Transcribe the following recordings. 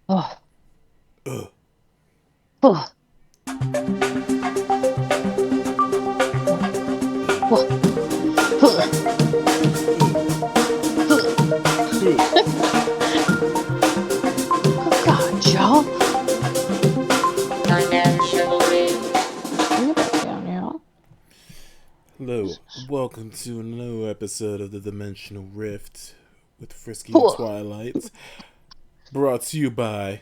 Oh, Ugh. oh, oh, oh, oh, oh, God, Joe. Bring it back down, y'all. Hello, welcome to another episode of the Dimensional Rift with Frisky and Oh, Twilight, brought to you by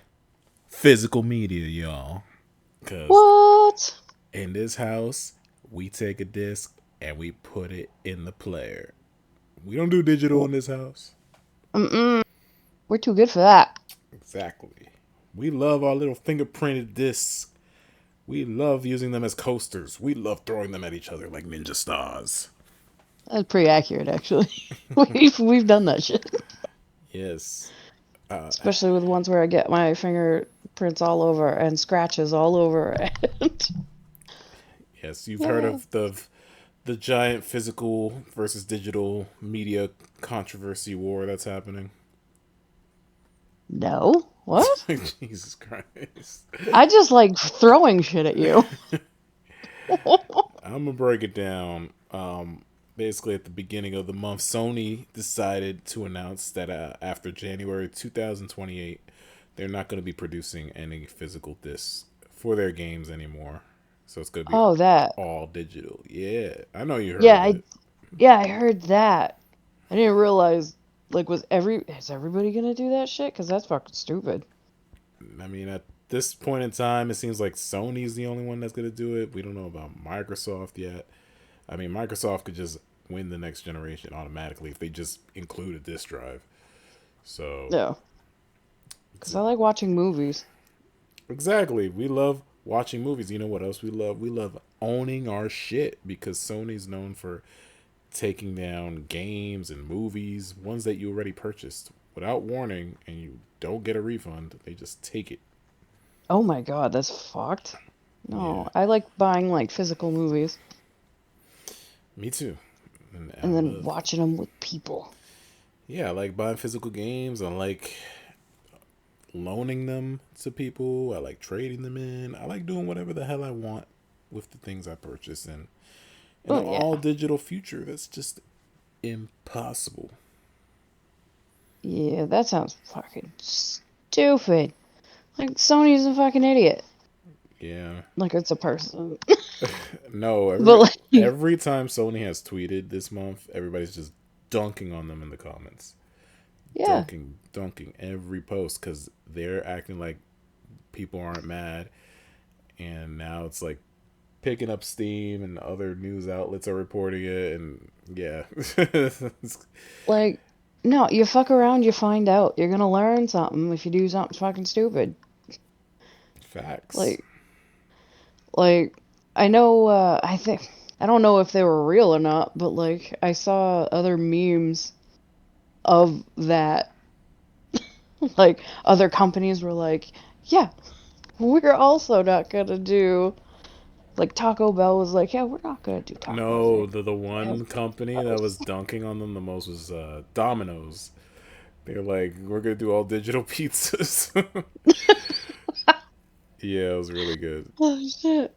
physical media, y'all. Because what? in this house, we take a disc and we put it in the player. We don't do digital in this house. Mm-mm. We're too good for that. Exactly. We love our little fingerprinted discs. We love using them as coasters. We love throwing them at each other like ninja stars. That's pretty accurate, actually. We've done that shit, Yes. Uh, especially with ones where I get my fingerprints all over and scratches all over it. yes, you've heard Yeah. of the giant physical versus digital media controversy war that's happening. No. What? Jesus Christ. I just like throwing shit at you. I'm gonna break it down. Basically, at the beginning of the month, Sony decided to announce that after January 2028, they're not going to be producing any physical discs for their games anymore. So it's going to be Oh, that. all digital. Yeah, I know you heard Yeah, of I it. yeah, I heard that. I didn't realize like is everybody gonna do that shit? Because that's fucking stupid. I mean, at this point in time, it seems like Sony's the only one that's going to do it. We don't know about Microsoft yet. I mean, Microsoft could just win the next generation automatically if they just include a disk drive. So, No, it's because I like watching movies. exactly. We love watching movies. You know what else we love? We love owning our shit because Sony's known for taking down games and movies, ones that you already purchased without warning and you don't get a refund. They just take it. Oh my God, that's fucked. Yeah, No, I like buying like physical movies me too. And I and then love, watching them with people. yeah, I like buying physical games. I like loaning them to people. I like trading them in. I like doing whatever the hell I want with the things I purchase. And in Oh an yeah, all digital future, that's just impossible. yeah, that sounds fucking stupid. Like Sony's a fucking idiot. Yeah. Like it's a person, No, but like every time Sony has tweeted this month, everybody's just dunking on them in the comments. yeah. Dunking every post because they're acting like people aren't mad. And now it's like picking up steam and other news outlets are reporting it. And yeah. Like, no, you fuck around, you find out. You're gonna learn something if you do something fucking stupid. Facts. Like, like, I know, I don't know if they were real or not, but like, I saw other memes of that. Like, other companies were like, yeah, we're also not gonna do, like, Taco Bell was like, yeah, we're not gonna do tacos No, anymore. the We're gonna have one company that was burritos. dunking on them the most was Domino's. They're like, we're gonna do all digital pizzas. Yeah, it was really good. Oh, shit.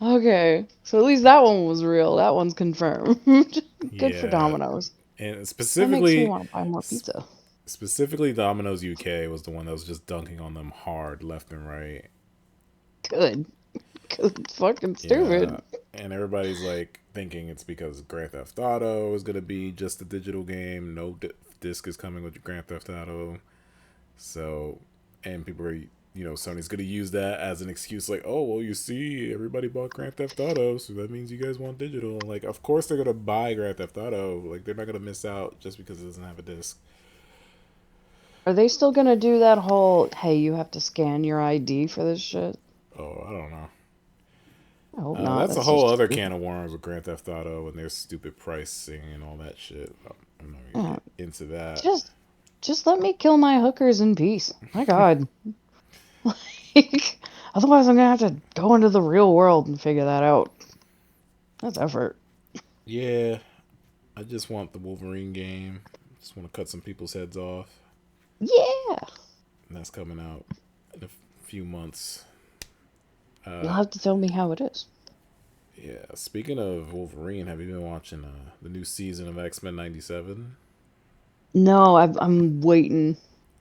Okay, so at least that one was real. That one's confirmed. Good for Yeah, Domino's. and That makes me want to buy more sp- pizza. specifically Domino's UK was the one that was just dunking on them hard, left and right. Good. Cause it's fucking Yeah, stupid. and everybody's like thinking it's because Grand Theft Auto is gonna be just a digital game. No disc is coming with Grand Theft Auto. So, and people are, Sony's gonna use that as an excuse, like, oh, well, you see, everybody bought Grand Theft Auto, so that means you guys want digital. Like, of course they're gonna buy Grand Theft Auto. Like, they're not gonna miss out just because it doesn't have a disc. Are they still gonna do that whole, hey, you have to scan your ID for this shit? Oh, I don't know. I hope not. That's a That's whole just other can stupid. of worms with Grand Theft Auto and their stupid pricing and all that shit. I'm not gonna Yeah, get into that. just just let me kill my hookers in peace. My God. Like, otherwise I'm gonna have to go into the real world and figure that out. That's effort. Yeah, I just want the Wolverine game. Just want to cut some people's heads off. Yeah. and that's coming out in a few months. You'll Uh, have to tell me how it is. yeah. Speaking of Wolverine, have you been watching the new season of X-Men '97? No, I'm waiting.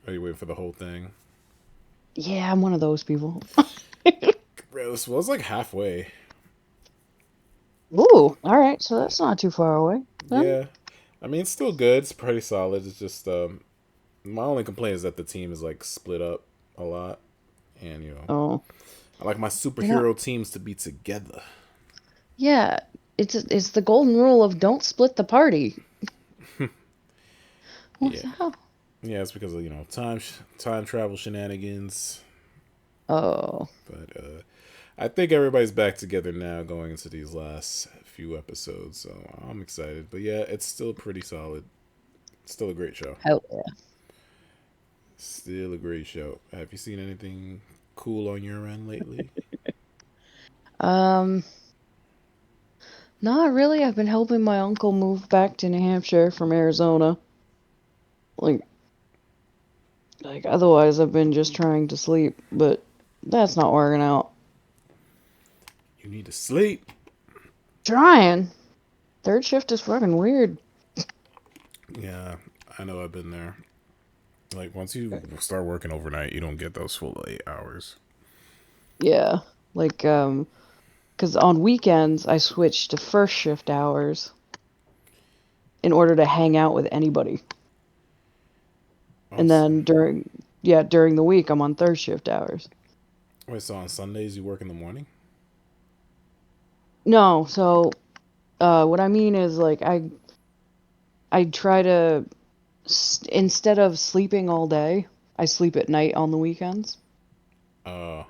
Are you waiting for the whole thing? Yeah, I'm one of those people. Bro, well, it's like halfway. Ooh, all right. So that's not too far away then. Yeah, I mean it's still good. It's pretty solid. It's just my only complaint is that the team is like split up a lot, and Oh, I like my you know, superhero teams to be together. yeah. It's the golden rule of don't split the party. What Yeah, the hell? yeah, it's because of time travel shenanigans. Oh, But I think everybody's back together now going into these last few episodes, so I'm excited. But yeah, it's still pretty solid. Still a great show. hell yeah. Still a great show. Have you seen anything cool on your end lately? Um, Not really. I've been helping my uncle move back to New Hampshire from Arizona. Like, like otherwise I've been just trying to sleep, but that's not working out. You need to sleep. Trying. Third shift is fucking weird. Yeah, I know I've been there. Like once you start working overnight, you don't get those full 8 hours. Yeah. Like, 'cause on weekends I switch to first shift hours in order to hang out with anybody. And Also, then during the week I'm on third shift hours. wait, so on Sundays you work in the morning? No, so what I mean is like I try to instead of sleeping all day, I sleep at night on the weekends. Uh,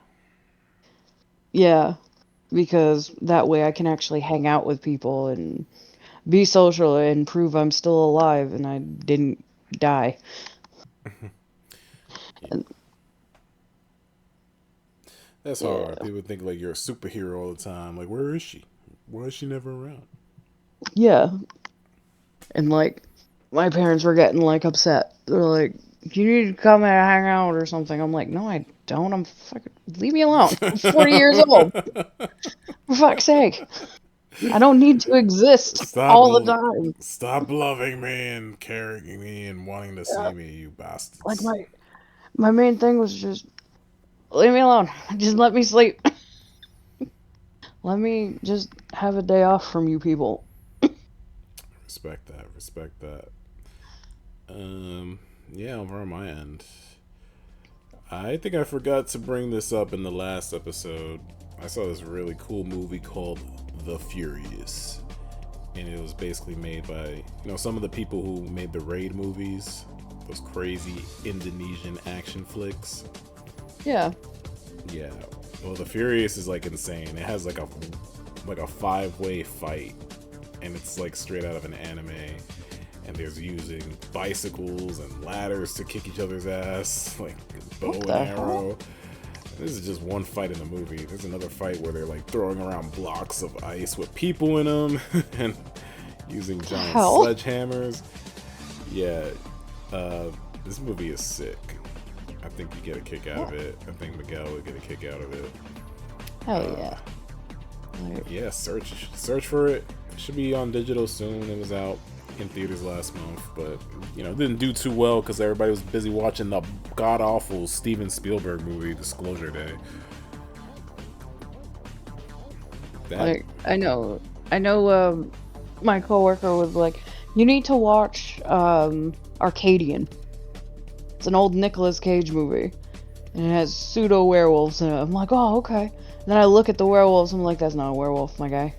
Yeah, because that way I can actually hang out with people and be social and prove I'm still alive and I didn't die. yeah, And that's hard. yeah. People think like you're a superhero all the time. Like, where is she? Why is she never around? Yeah. And like my parents were getting like upset. They're like, "You need to come and hang out or something." I'm like, "No, I don't. I'm fucking leave me alone. I'm 40 years old. For fuck's sake. I don't need to exist Stop, all the time." stop loving me and carrying me and wanting to Yeah. see me, you Like bastards. my main thing was just leave me alone. Just let me sleep. Let me just have a day off from you people. Respect that. Respect that. Um, yeah, over on my end, I think I forgot to bring this up in the last episode. I saw this really cool movie called The Furious, and it was basically made by some of the people who made the Raid movies, those crazy Indonesian action flicks. Yeah. Yeah, well, The Furious is like insane. It has like a five-way fight, and it's like straight out of an anime. And there's using bicycles and ladders to kick each other's ass, like bow What and the hell? arrow. This is just one fight in the movie. There's another fight where they're like throwing around blocks of ice with people in them and using The giant hell? sledgehammers. Yeah, this movie is sick. I think you get a kick out of What? it. I think Miguel would get a kick out of it. Hell Uh, yeah. Like, yeah, search for it. It should be on digital soon. It was out in theaters last month, but didn't do too well because everybody was busy watching the god awful Steven Spielberg movie Disclosure Day. That I know, my coworker was like, you need to watch Arcadian. It's an old Nicolas Cage movie. And it has pseudo werewolves in it. I'm like, oh, okay. And then I look at the werewolves, I'm like, that's not a werewolf, my guy.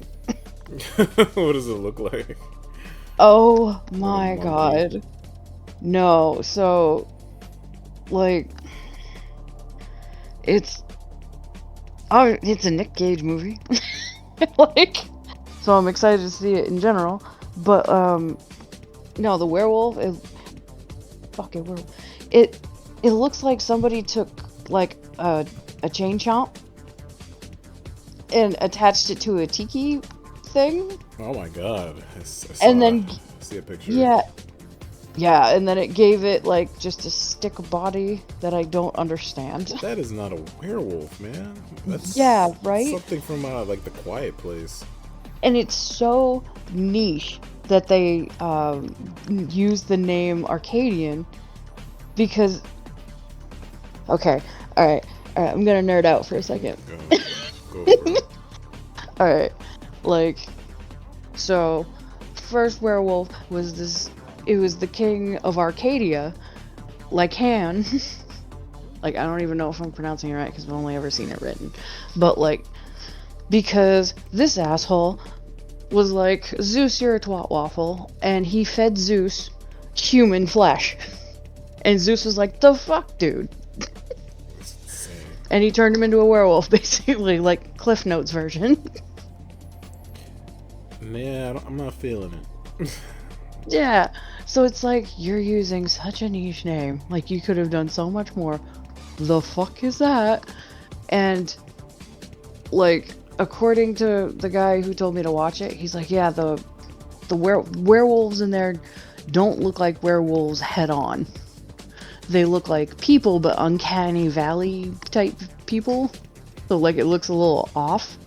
what does it look like? Oh Like a my monkey? god. No, so like it's it's a Nick Cage movie. Like, so I'm excited to see it in general. But no, the werewolf is fucking werewolf. It it looks like somebody took like a chain chomp and attached it to a tiki thing. Oh my god! I And saw. then I see a picture. yeah, Yeah, and then it gave it like just a stick body that I don't understand. That is not a werewolf, man. Yeah, That's right? something from like the Quiet Place. And it's so niche that they use the name Arcadian because okay, all right, I'm gonna nerd out for a second. Go, go for it. All right, like so, first werewolf was this. It was the king of Arcadia, like Han. Like I don't even know if I'm pronouncing it right because I've only ever seen it written, but like because this asshole was like, Zeus, you're a twat waffle, and he fed Zeus human flesh, and Zeus was like, the fuck, dude, It's insane. and he turned him into a werewolf, basically, like Cliff Notes version. Yeah, I'm not feeling it. Yeah, so it's like you're using such a niche name, like you could have done so much more. The fuck is that? And like according to the guy who told me to watch it, he's like, yeah, the werewolves in there don't look like werewolves head on. They look like people, but uncanny valley type people. So like it looks a little off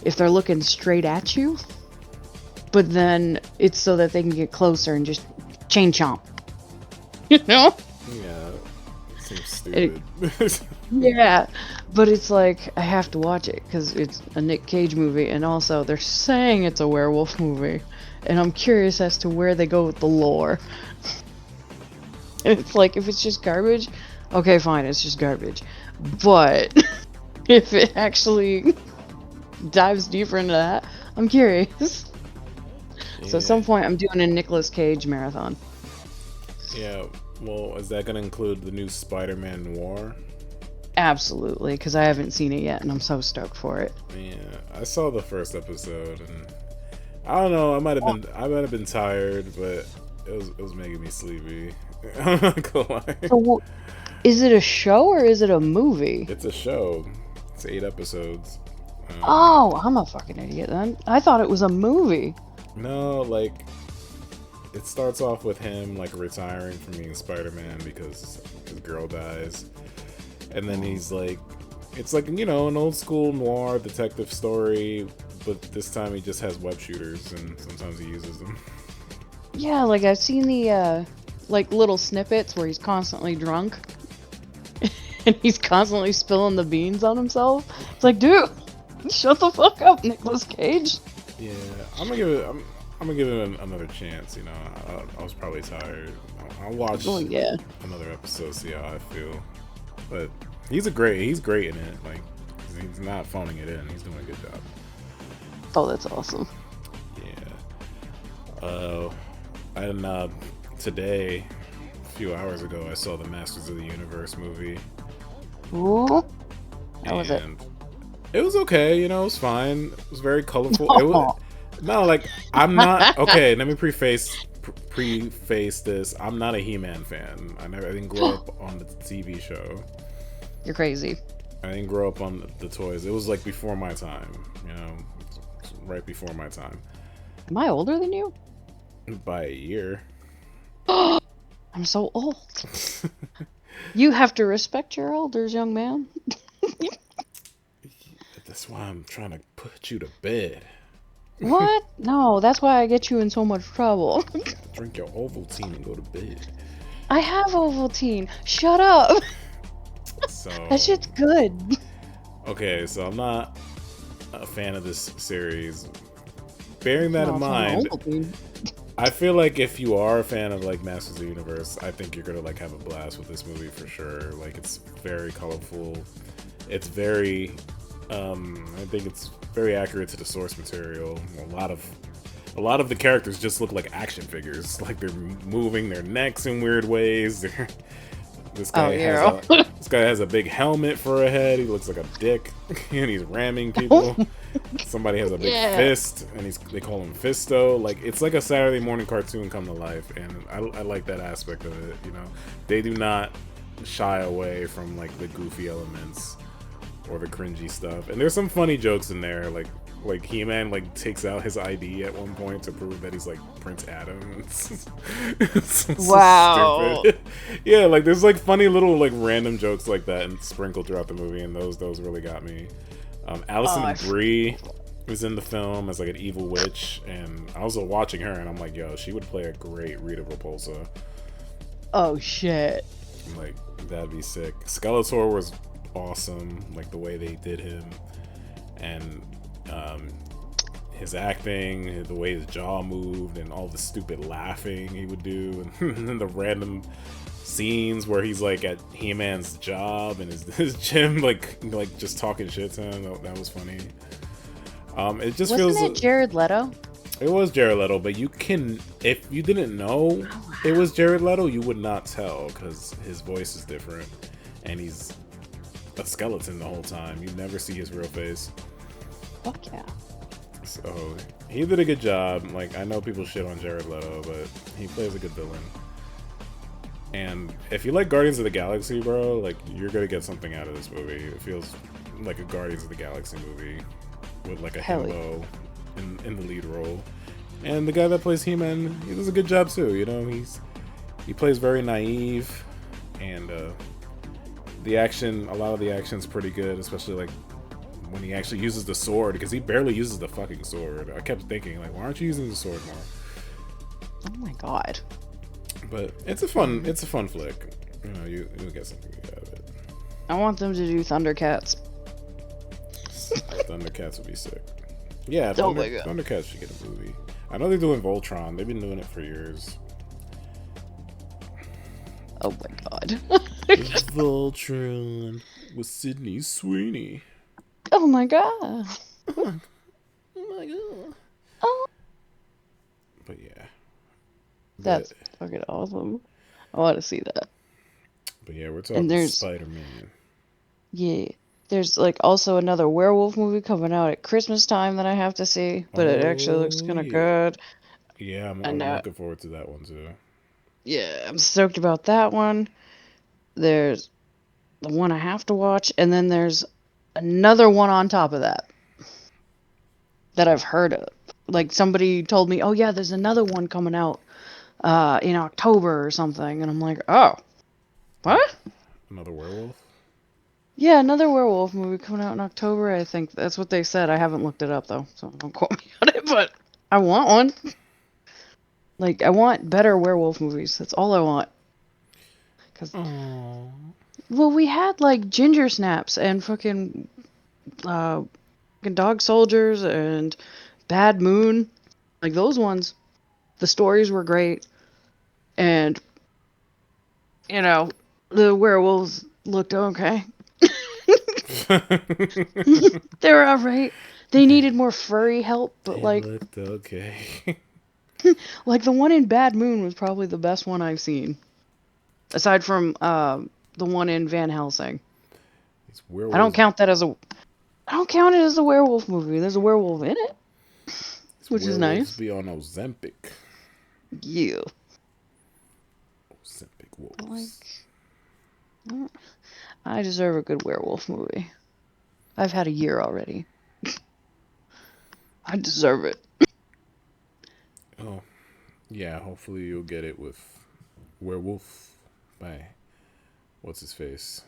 if they're looking straight at you. But then it's so that they can get closer and just chain chomp. You know? Yeah, it seems It, stupid. yeah, but it's like I have to watch it because it's a Nick Cage movie, and also they're saying it's a werewolf movie, and I'm curious as to where they go with the lore. It's like if it's just garbage, okay, fine, it's just garbage. But if it actually dives deeper into that, I'm curious. So at Yeah, some point, I'm doing a Nicolas Cage marathon. yeah. Well, is that gonna include the new Spider-Man Noir? Absolutely, because I haven't seen it yet, and I'm so stoked for it. Yeah, I saw the first episode, and I don't know. I might have been tired, but it was making me sleepy. I'm not gonna lie. So, is it a show or is it a movie? It's a show. It's 8 episodes. Um, Oh, I'm a fucking idiot then. I thought it was a movie. no, like it starts off with him like retiring from being Spider-Man because his girl dies, and then he's like, it's like an old school noir detective story, but this time he just has web shooters and sometimes he uses them. Yeah, like I've seen the like little snippets where he's constantly drunk and he's constantly spilling the beans on himself. It's like, dude, shut the fuck up, Nicolas Cage. Yeah, I'm gonna give it another chance. I was probably tired. I'll watch Oh yeah. another episode, see how I feel. But he's great in it. Like he's not phoning it in. He's doing a good job. Oh, that's awesome. Yeah. And today, a few hours ago, I saw the Masters of the Universe movie, Ooh, how was it? and it was okay. It was fine. It was very colorful. It was Oh. no, like I'm not okay. Let me preface this. I'm not a He-Man fan. I didn't grow up on the TV show. You're crazy. I didn't grow up on the toys. It was like before my time. Right before my time Am I older than you? by a year. I'm so old. You have to respect your elders, young man. That's why I'm trying to put you to bed. What? No, that's why I get you in so much trouble. Drink your Ovaltine and go to bed. I have Ovaltine. Shut up. So That shit's good. okay, so I'm not a fan of this series. Bearing that No, in it's not mind, Ovaltine. I feel like if you are a fan of like Masters of the Universe, I think you're gonna like have a blast with this movie for sure. Like it's very colorful. It's very I think it's very accurate to the source material. A lot of the characters just look like action figures. Like they're moving their necks in weird ways. This Oh, guy has yeah. a this guy has a big helmet for a head. He looks like a dick, and he's ramming people. Somebody has a big Yeah. fist, and they call him Fisto. Like it's like a Saturday morning cartoon come to life, and I like that aspect of it. They do not shy away from like the goofy elements or the cringy stuff, and there's some funny jokes in there. Like Like He-Man like takes out his ID at one point to prove that he's like Prince Adam. It's so Wow. stupid. Yeah, like there's like funny little like random jokes like that and sprinkled throughout the movie, and those really got me. Oh, Allison Brie was in the film as like an evil witch, and I was watching her, and I'm like, yo, she would play a great Rita Repulsa. oh shit. Like that'd be sick. Skeletor was awesome, like the way they did him, and um, his acting, the way his jaw moved, and all the stupid laughing he would do, and then the random scenes where he's like at He-Man's job and his gym, like just talking shit to him. That was funny. It just Wasn't feels. it Jared Leto? It was Jared Leto, but you can, if you didn't know it was Jared Leto, you would not tell because his voice is different, and he's a skeleton the whole time. You never see his real face. Fuck yeah. So he did a good job. Like I know people shit on Jared Leto, but he plays a good villain. And if you like Guardians of the Galaxy, bro, like you're gonna get something out of this movie. It feels like a Guardians of the Galaxy movie with like a Hell yeah. himbo in the lead role. And the guy that plays He-Man, he does a good job too. You know, he plays very naive, and the action, a lot of the action's pretty good, especially like when he actually uses the sword, because he barely uses the fucking sword. I kept thinking, like, why aren't you using the sword more? Oh my god. But it's a fun flick. You know, you'll get something good out of it. I want them to do Thundercats. Thundercats would be sick. Yeah, Oh my god. Thundercats should get a movie. I know they're doing Voltron. They've been doing it for years. Oh my god. Voltron with Sydney Sweeney. Oh my god. Oh my god. Oh, But yeah. But, that's fucking awesome. I want to see that. but yeah, we're And talking there's, Spider-Man. yeah, there's like also another werewolf movie coming out at Christmas time that I have to see, but it actually looks Oh kind of yeah. good. Yeah, I'm And looking forward to that one too. yeah, I'm stoked about that one. There's the one I have to watch, and then there's another one on top of that that I've heard of. Like somebody told me, "Oh yeah, there's another one coming out in October or something," and I'm like, "Oh, An- what?" Another werewolf? Yeah, another werewolf movie coming out in October. I think that's what they said. I haven't looked it up though, so don't quote me on it. But I want one. Like I want better werewolf movies. That's all I want. Cause Oh. well, we had like Ginger Snaps and uh, fucking Dog Soldiers and Bad Moon. Like those ones. The stories were great, and you know the werewolves looked okay. They were alright. They they, needed more furry help, but they looked okay. like the one in Bad Moon was probably the best one I've seen, aside from the one in Van Helsing. These I don't werewolves, count that as a I don't count it as a werewolf movie. There's a werewolf in it, these which is werewolves nice. be on Ozempic. Yeah, Ozempic like wolves. I deserve a good werewolf movie. I've had a year already. I deserve it. Oh, yeah. Hopefully you'll get it with Werewolf by what's his face,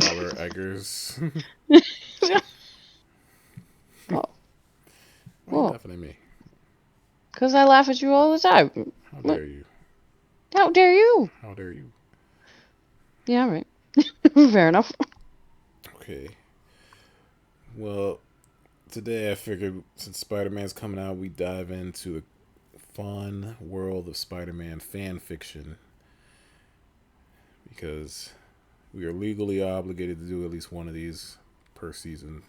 Robert Eggers. Oh, Why you well, laughing at me? because I laugh at you all the time. How What? dare you? How dare you? How dare you? Yeah, right. Fair enough. Okay. Well, today I figured since Spider-Man's coming out, we dive into the fun world of Spider-Man fan fiction because we are legally obligated to do at least one of these per season.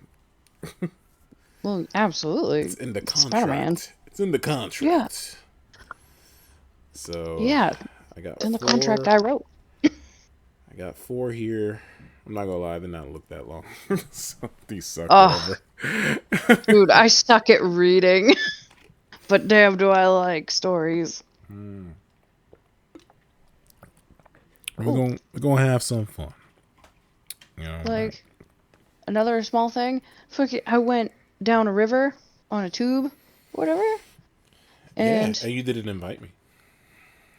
Well, It's absolutely. in the Spider-Man. contract. It's in the Yeah, contract. So yeah. I got It's in the contract four. I wrote. I got four here. I'm not gonna lie, they did not look that long. So these suck. Oh, Whatever. dude, I suck at reading, but damn, do I like stories. We're Oh, gonna have some fun. You know. like another small thing. Fuck it, I went down a river on a tube, whatever. Yeah, And and you didn't invite me.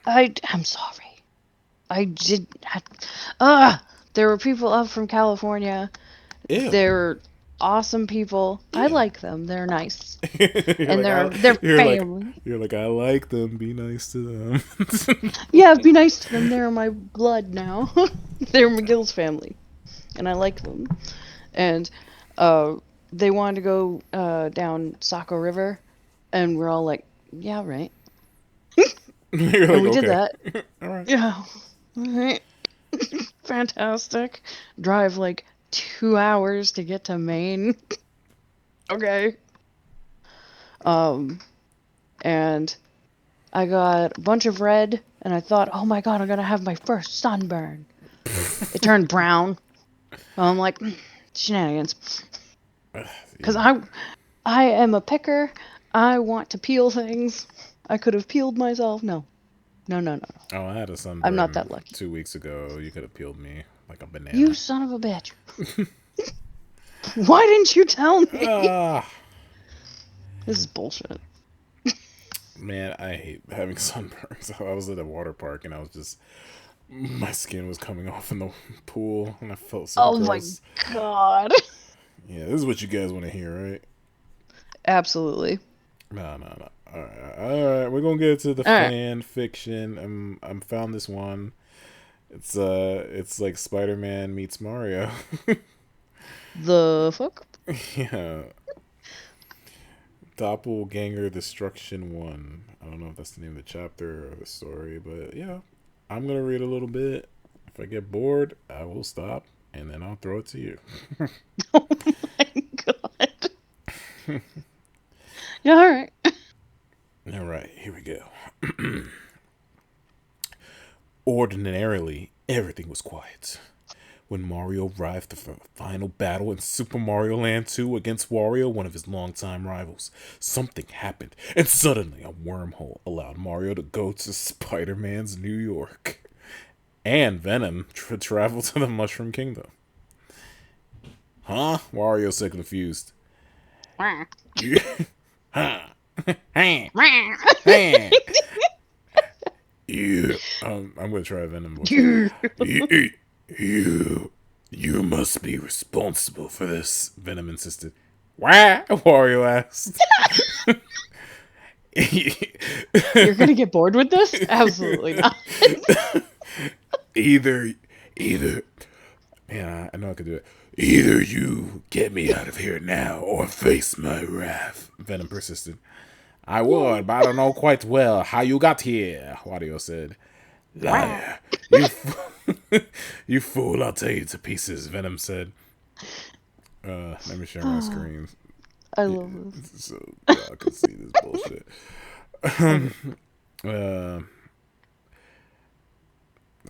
I'm sorry. I did. Ah, there were people up from California. Ew. They're awesome people. I Yeah. like them. They're nice, you're and like I, they're you're like family. you're like I like them. Be nice to them. Yeah, be nice to them. They're my blood now. They're McGill's family, and I like them. And uh, they wanted to go down Saco River, and we're all like, "Yeah, right." you're And like we did okay, that. all right. Yeah, right. Fantastic. Drive like 2 hours to get to Maine. Okay. Um, and I got a bunch of red, and I thought, oh my god, I'm gonna have my first sunburn. It turned brown. I'm like, shenanigans. Cause Yeah. I am a picker. I want to peel things. I could have peeled myself. No, no, no, no, no. Oh, I had a I'm not sunburn that lucky. 2 weeks ago. You could have peeled me like a You banana. son of a bitch. Why didn't you tell me? Ah, This is bullshit. man, I hate having sunburns. I was at a water park and I was just my skin was coming off in the pool and I felt so Oh my gross. god. Yeah, this is what you guys want to hear, right? Absolutely. No, no, no. All right. We're gonna get to the All right. fan fiction. I'm found this one. It's like Spider-Man meets Mario. The fuck? yeah, Doppelganger Destruction One. I don't know if that's the name of the chapter or the story, but yeah, I'm gonna read a little bit. If I get bored, I will stop and then I'll throw it to you. Oh my god. Yeah, all right. All right, here we go. Ordinarily, everything was quiet. When Mario arrived for the final battle in Super Mario Land 2 against Wario, one of his longtime rivals, something happened, and suddenly a wormhole allowed Mario to go to Spider Man's New York. And Venom travel to the Mushroom Kingdom. Huh? Wario said confused. You, huh? Hey, hey. I'm gonna try a Venom voice. You, you, you must be responsible for this, Venom insisted. Why? Wario asked. You're gonna get bored with this? Absolutely not. either, either, man, I know I could do it. Either you get me out of here now or face my wrath, Venom persisted. I would, but I don't know quite well how you got here, Wario said. Liar. You fool, I'll tear you to pieces, Venom said. Let me share my screen. I Yeah, love this. so y'all can see this bullshit. Okay. Uh,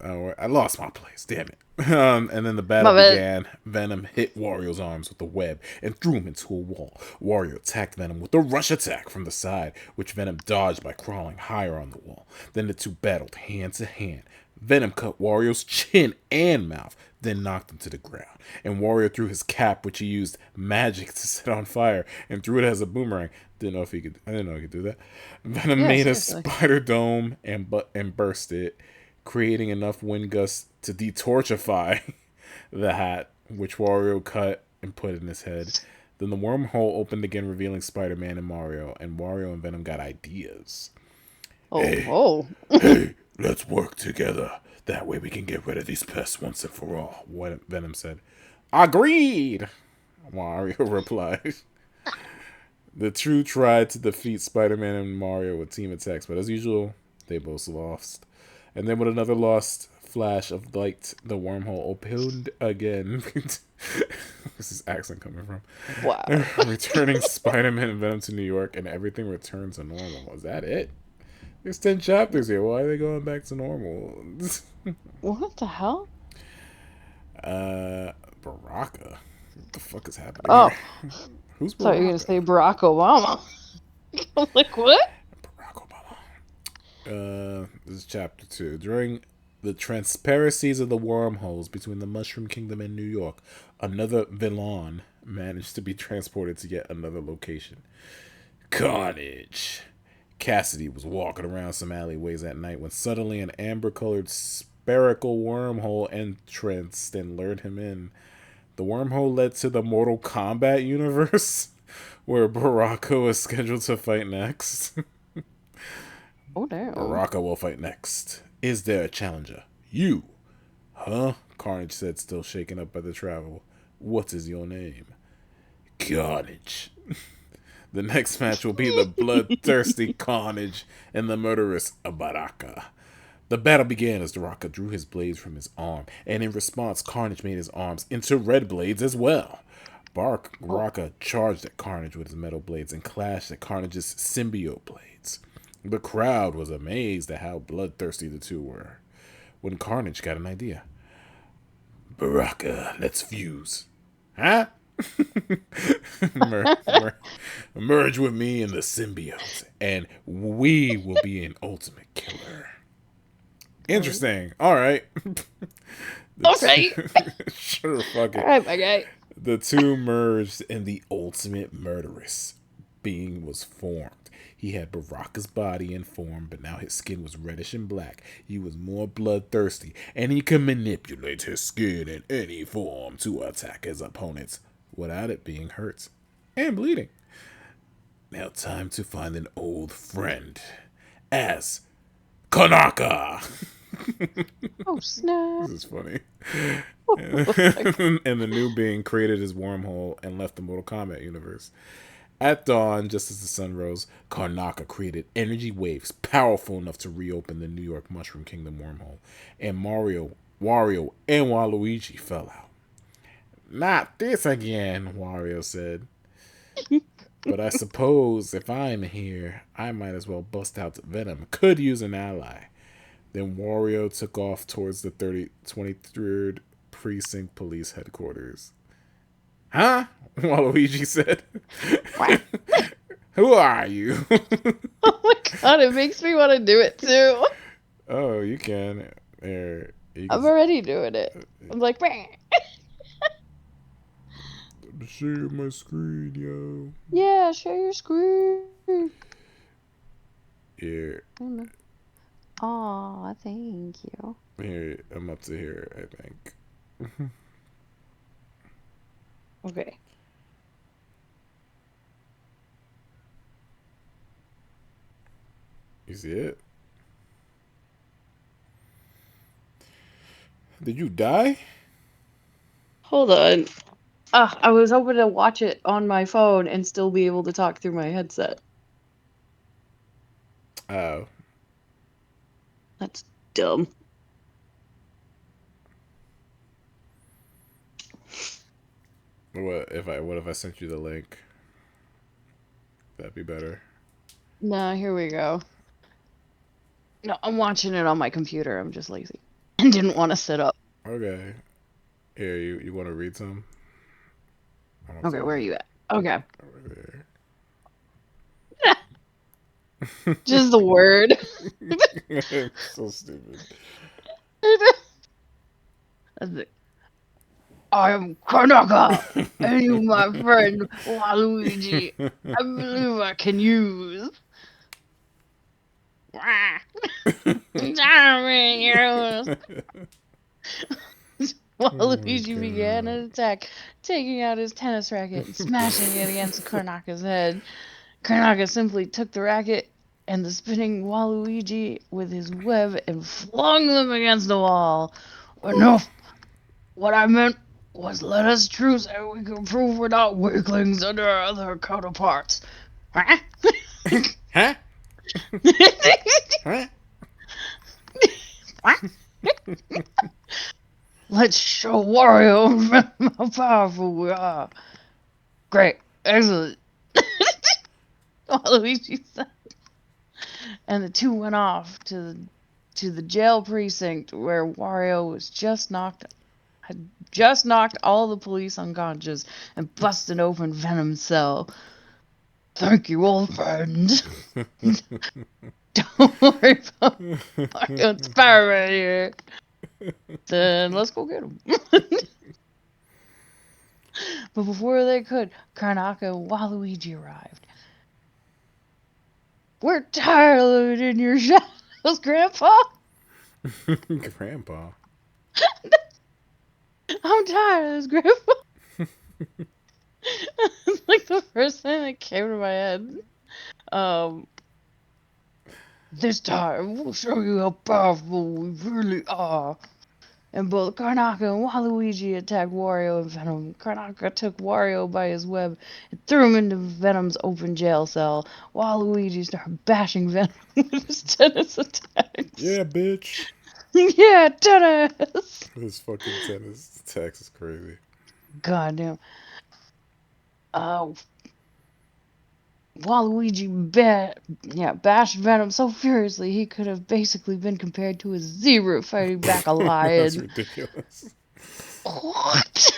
oh, I lost my place, damn it. And then the battle My bad. began. Venom hit Wario's arms with a web and threw him into a wall. Wario attacked Venom with a rush attack from the side, which Venom dodged by crawling higher on the wall. Then the two battled hand to hand. Venom cut Wario's chin and mouth, then knocked him to the ground. And Wario threw his cap, which he used magic to set on fire, and threw it as a boomerang. Didn't know if he could. I didn't know he could do that. Venom Yeah, made a seriously. spider dome and burst it, creating enough wind gusts to detorchify the hat, which Wario cut and put in his head. Then the wormhole opened again, revealing Spider-Man and Mario, and Wario and Venom got ideas. Oh, Hey, oh. hey, let's work together. That way we can get rid of these pests once and for all, what Venom said. Agreed, Mario replied. The two tried to defeat Spider-Man and Mario with team attacks, but as usual, they both lost. And then with another lost flash of light, the wormhole opened again. Where's this accent coming from? Wow. Returning Spider-Man and Venom to New York, and everything returns to normal. Is that it? There's 10 chapters here. Why are they going back to normal? What the hell? Baraka? What the fuck is happening Oh, here? Who's thought you were gonna Baraka? say Barack Obama. I'm like, what? Barack Obama. This is chapter 2. During the transparencies of the wormholes between the Mushroom Kingdom and New York, another villain managed to be transported to yet another location. Carnage. Cassidy was walking around some alleyways at night when suddenly an amber colored spherical wormhole entranced and lured him in. The wormhole led to the Mortal Kombat universe, where Baraka was scheduled to fight next. Oh damn. Baraka will fight next. Is there a challenger? You. Huh? Carnage said, still shaken up by the travel. What is your name? Carnage. The next match will be the bloodthirsty Carnage and the murderous Baraka. The battle began as Baraka drew his blades from his arm, and in response, Carnage made his arms into red blades as well. Oh, Baraka charged at Carnage with his metal blades and clashed at Carnage's symbiote blades. The crowd was amazed at how bloodthirsty the two were. When Carnage got an idea. Baraka, let's fuse. Huh? Merge with me in the symbiote, and we will be an ultimate killer. oh. Interesting. All right. All right. Sure, fuck All it. right, my guy. The two merged, and the ultimate murderous being was formed. He had Baraka's body and form, but now his skin was reddish and black. He was more bloodthirsty, and he could manipulate his skin in any form to attack his opponents without it being hurt and bleeding. Now, time to find an old friend as Kanaka. Oh snap. This is funny. Like, And the new being created his wormhole and left the Mortal Kombat universe. At dawn, just as the sun rose, Karnaka created energy waves powerful enough to reopen the New York Mushroom Kingdom wormhole, and Wario, and Waluigi fell out. Not this again, Wario said. But I suppose if I'm here, I might as well bust out Venom. Could use an ally. Then Wario took off towards the 23rd Precinct Police Headquarters. Huh? Waluigi said. quack. Who are you? Oh my god, it makes me want to do it too. Oh, you can. There, you I'm can already doing it. I'm like, "Meh." share my screen, yo. Yeah, share your screen. Here, Aw, thank you. here, I'm up to here, I think. Okay. You see it? Did you die? Hold on. I was hoping to watch it on my phone and still be able to talk through my headset. Oh. That's dumb. What if I sent you the link? That'd be better. Nah, here we go. No, I'm watching it on my computer. I'm just lazy and didn't want to sit up. Okay. Here, you want to read some? I'm up to Okay, where are it. you at? Okay. Over Just the word. there. So stupid. I am Kanaka, and you, my friend Waluigi. I believe I can use. Oh my Waluigi began god. an attack, taking out his tennis racket and smashing it against Karnaka's head. Karnaka simply took the racket and the spinning Waluigi with his web and flung them against the wall. Enough! What I meant was let us truce and we can prove we're not weaklings under our other counterparts. Huh? Huh? Huh? Let's show Wario how powerful we are. Great. Excellent. Waluigi said. And the two went off to the jail precinct where Wario had just knocked all the police unconscious and busted open Venom's cell. Thank you, old friend. Don't worry about Mario and Spider-Man here. Then let's go get him. But before they could, Karnaka and Waluigi arrived. We're tired of living in your shadows, Grandpa. Grandpa. I'm tired of this, Grandpa. It's like the first thing that came to my head. Um, this time we'll show you how powerful we really are. And both Karnaka and Waluigi attacked Wario and Venom. Karnaka took Wario by his web and threw him into Venom's open jail cell. Waluigi started bashing Venom with his tennis attacks. Yeah, bitch. Yeah, tennis! This fucking tennis attacks is crazy. Goddamn. Uh, Waluigi bashed Venom so furiously he could have basically been compared to a zebra fighting back a That's lion. ridiculous. What?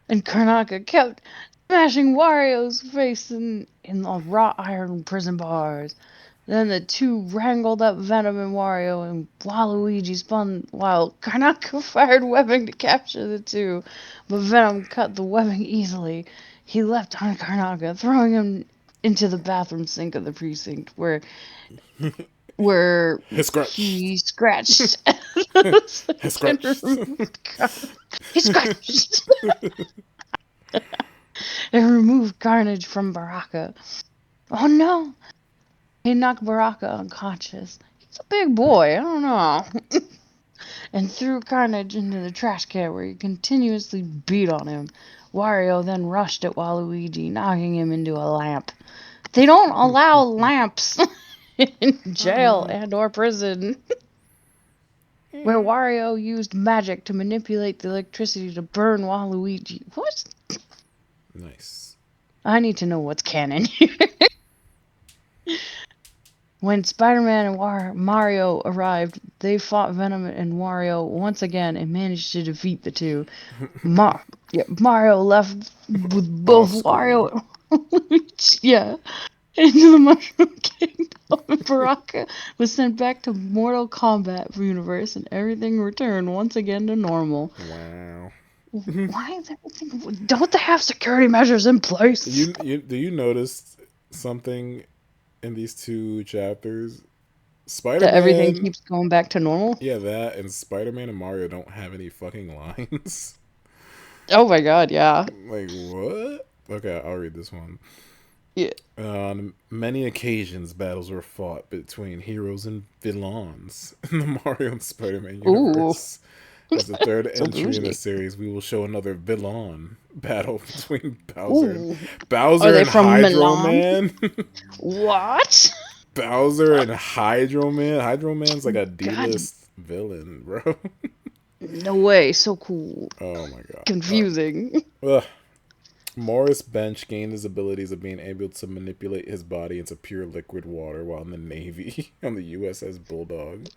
And Karnaka kept smashing Wario's face in the wrought iron prison bars. Then the two wrangled up Venom and Wario, and Waluigi spun while Karnaka fired webbing to capture the two. But Venom cut the webbing easily. He leapt on Karnaka, throwing him into the bathroom sink of the precinct, where His scratched. he scratched His and scratched. removed he scratched and removed Carnage from Baraka. Oh no! He knocked Baraka unconscious. He's a big boy, I don't know. And threw Carnage into the trash can where he continuously beat on him. Wario then rushed at Waluigi, knocking him into a lamp. They don't allow lamps in jail and or prison. Where Wario used magic to manipulate the electricity to burn Waluigi. What? Nice. I need to know what's canon here. When Spider-Man and Mario arrived, they fought Venom and Wario once again and managed to defeat the two. Mario left with Off both screen. Wario and Luigi, into the Mushroom Kingdom. And Baraka was sent back to Mortal Kombat universe, and everything returned once again to normal. Wow. Why is everything? Don't they have security measures in place? Do you notice something in these two chapters? Spider That everything Man, keeps going back to normal? yeah, that and Spider Man and Mario don't have any fucking lines. Oh my god, yeah. Like what? Okay, I'll read this one. Yeah. On many occasions, battles were fought between heroes and villains in the Mario and Spider Man Ooh. universe. As the third So entry in the bougie. series, we will show another villain battle between Ooh. Are Bowser they and from Hydro Milan? Man. What? Bowser and Hydro Man. Hydro Man's like a God, D-list villain, bro. no way. So cool. Oh my god. Confusing. Ugh. Morris Bench gained his abilities of being able to manipulate his body into pure liquid water while in the Navy on the USS Bulldog.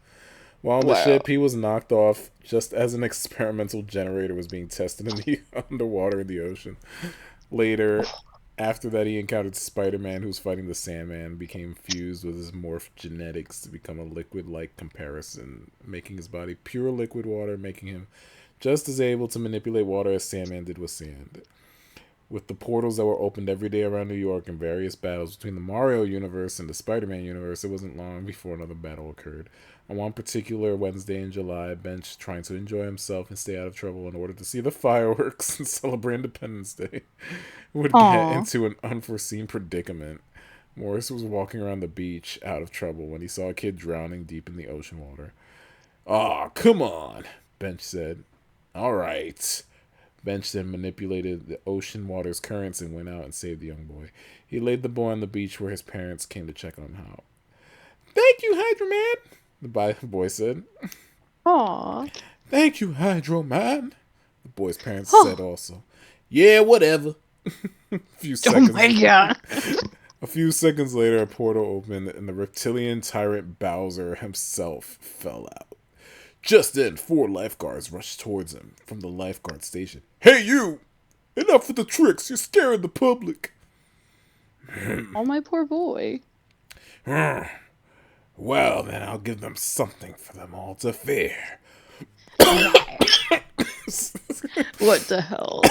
While on the Wow. ship, he was knocked off just as an experimental generator was being tested in the underwater in the ocean. Later, after that, he encountered Spider-Man, who's fighting the Sandman, became fused with his morph genetics to become a liquid-like comparison, making his body pure liquid water, making him just as able to manipulate water as Sandman did with sand. With the portals that were opened every day around New York and various battles between the Mario universe and the Spider-Man universe, it wasn't long before another battle occurred. On one particular Wednesday in July, Bench, trying to enjoy himself and stay out of trouble in order to see the fireworks and celebrate Independence Day, would get Aw. into an unforeseen predicament. Morris was walking around the beach out of trouble when he saw a kid drowning deep in the ocean water. "Aw, come on," Bench said. "All right." Bench then manipulated the ocean water's currents and went out and saved the young boy. He laid the boy on the beach where his parents came to check on him out. "Thank you, Hydro Man," the boy said. Aw. "Thank you, Hydro Man," the boy's parents said Oh. also. "Yeah, whatever." a few Oh seconds my god. a few seconds later, a portal opened and the reptilian tyrant Bowser himself fell out. Just then, 4 lifeguards rushed towards him from the lifeguard station. "Hey, you! Enough with the tricks! You're scaring the public!" Oh, my poor boy. Well, then I'll give them something for them all to fear. What the hell?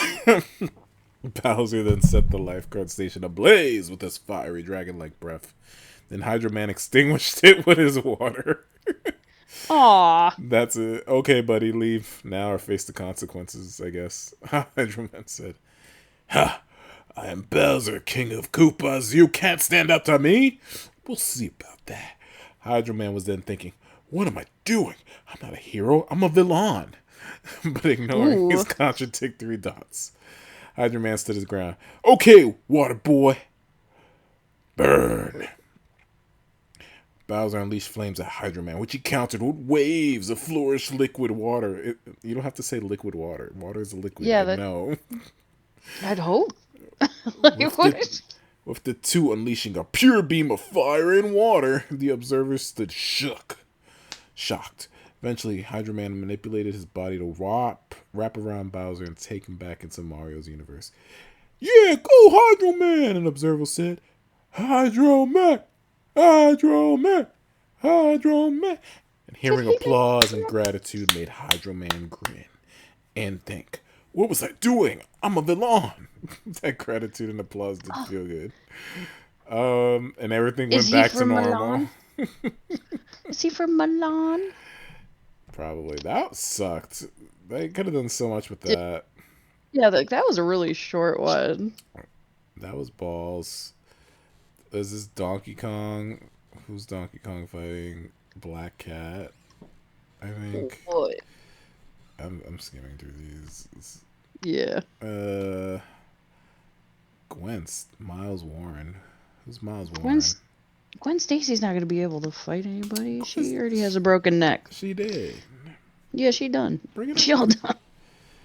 Bowser then set the lifeguard station ablaze with his fiery dragon-like breath. Then Hydro Man extinguished it with his water. Aw. That's it. Okay, buddy, leave now or face the consequences, I guess. Hydro Man said. Ha! I am Bowser, King of Koopas. You can't stand up to me? We'll see about that. Hydro Man was then thinking, what am I doing? I'm not a hero, I'm a villain. But ignoring his Ooh. contradictory thoughts, Hydro Man stood his ground. Okay, water boy. Burn. Bowser unleashed flames at Hydro Man, which he countered with waves of flourished liquid water. You don't have to say liquid water. Water is a liquid, Yeah, I that know. I'd hope. Like, With what the is... with the two unleashing a pure beam of fire and water, the observers stood shocked. Eventually, Hydro Man manipulated his body to wrap around Bowser and take him back into Mario's universe. Yeah, go Hydro Man, an observer said. Hydro Man! Hydro Man! Hydro Man! And Did hearing he make... applause and gratitude made Hydro Man grin and think, what was I doing? I'm a villain. That gratitude and applause did Oh, feel good. And everything is went he back to from normal. Milan? Is he from Milan? Probably. That sucked. They could have done so much with Yeah, that. yeah, like that was a really short one. That was balls. Is this Donkey Kong? Who's Donkey Kong fighting? Black Cat, I think. What? I'm skimming through these. Yeah. Uh, Miles Warren. Who's Miles Gwen Warren? Gwen Stacy's not gonna be able to fight anybody. Gwen, She already has a broken neck. she did. Yeah, she done. Bring it She up. all done.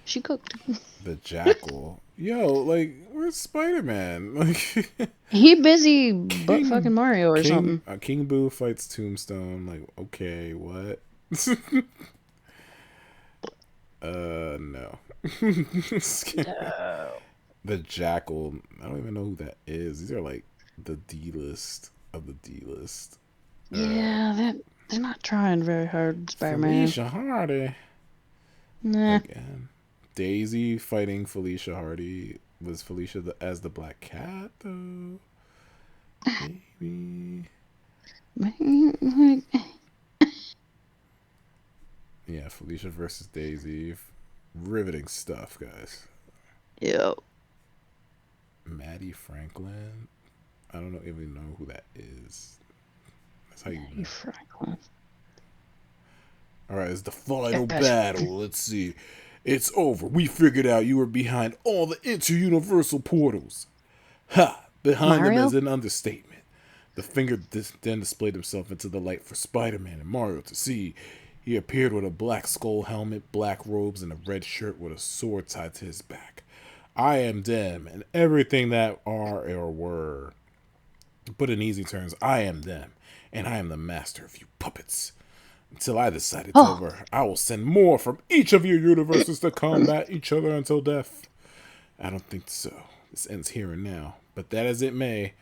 She cooked. The Jackal. Yo, like, where's Spider Man? Like, He busy butt fucking King Mario or something. King Boo fights Tombstone. Like, okay, what? No. No. The Jackal. I don't even know who that is. These are like the D list of the D list. Yeah, they're not trying very hard, Spider-Man. Felicia Hardy Nah. again. Daisy fighting Felicia Hardy. Was Felicia as the Black Cat though? Maybe. Yeah, Felicia versus Daisy. Riveting stuff, guys. Yep. Maddie Franklin. I don't even know who that is. That's how you Maddie know. Franklin. All right, it's the final Gosh. battle. Let's see. It's over. We figured out you were behind all the inter-universal portals. Ha! Behind them is Mario? an understatement. The finger then displayed himself into the light for Spider-Man and Mario to see. He appeared with a black skull helmet, black robes, and a red shirt with a sword tied to his back. I am them, and everything that are or were. To put in easy terms, I am them, and I am the master of you puppets. Until I decide it's Oh. over, I will send more from each of your universes to combat each other until death. I don't think so. This ends here and now. But that as it may,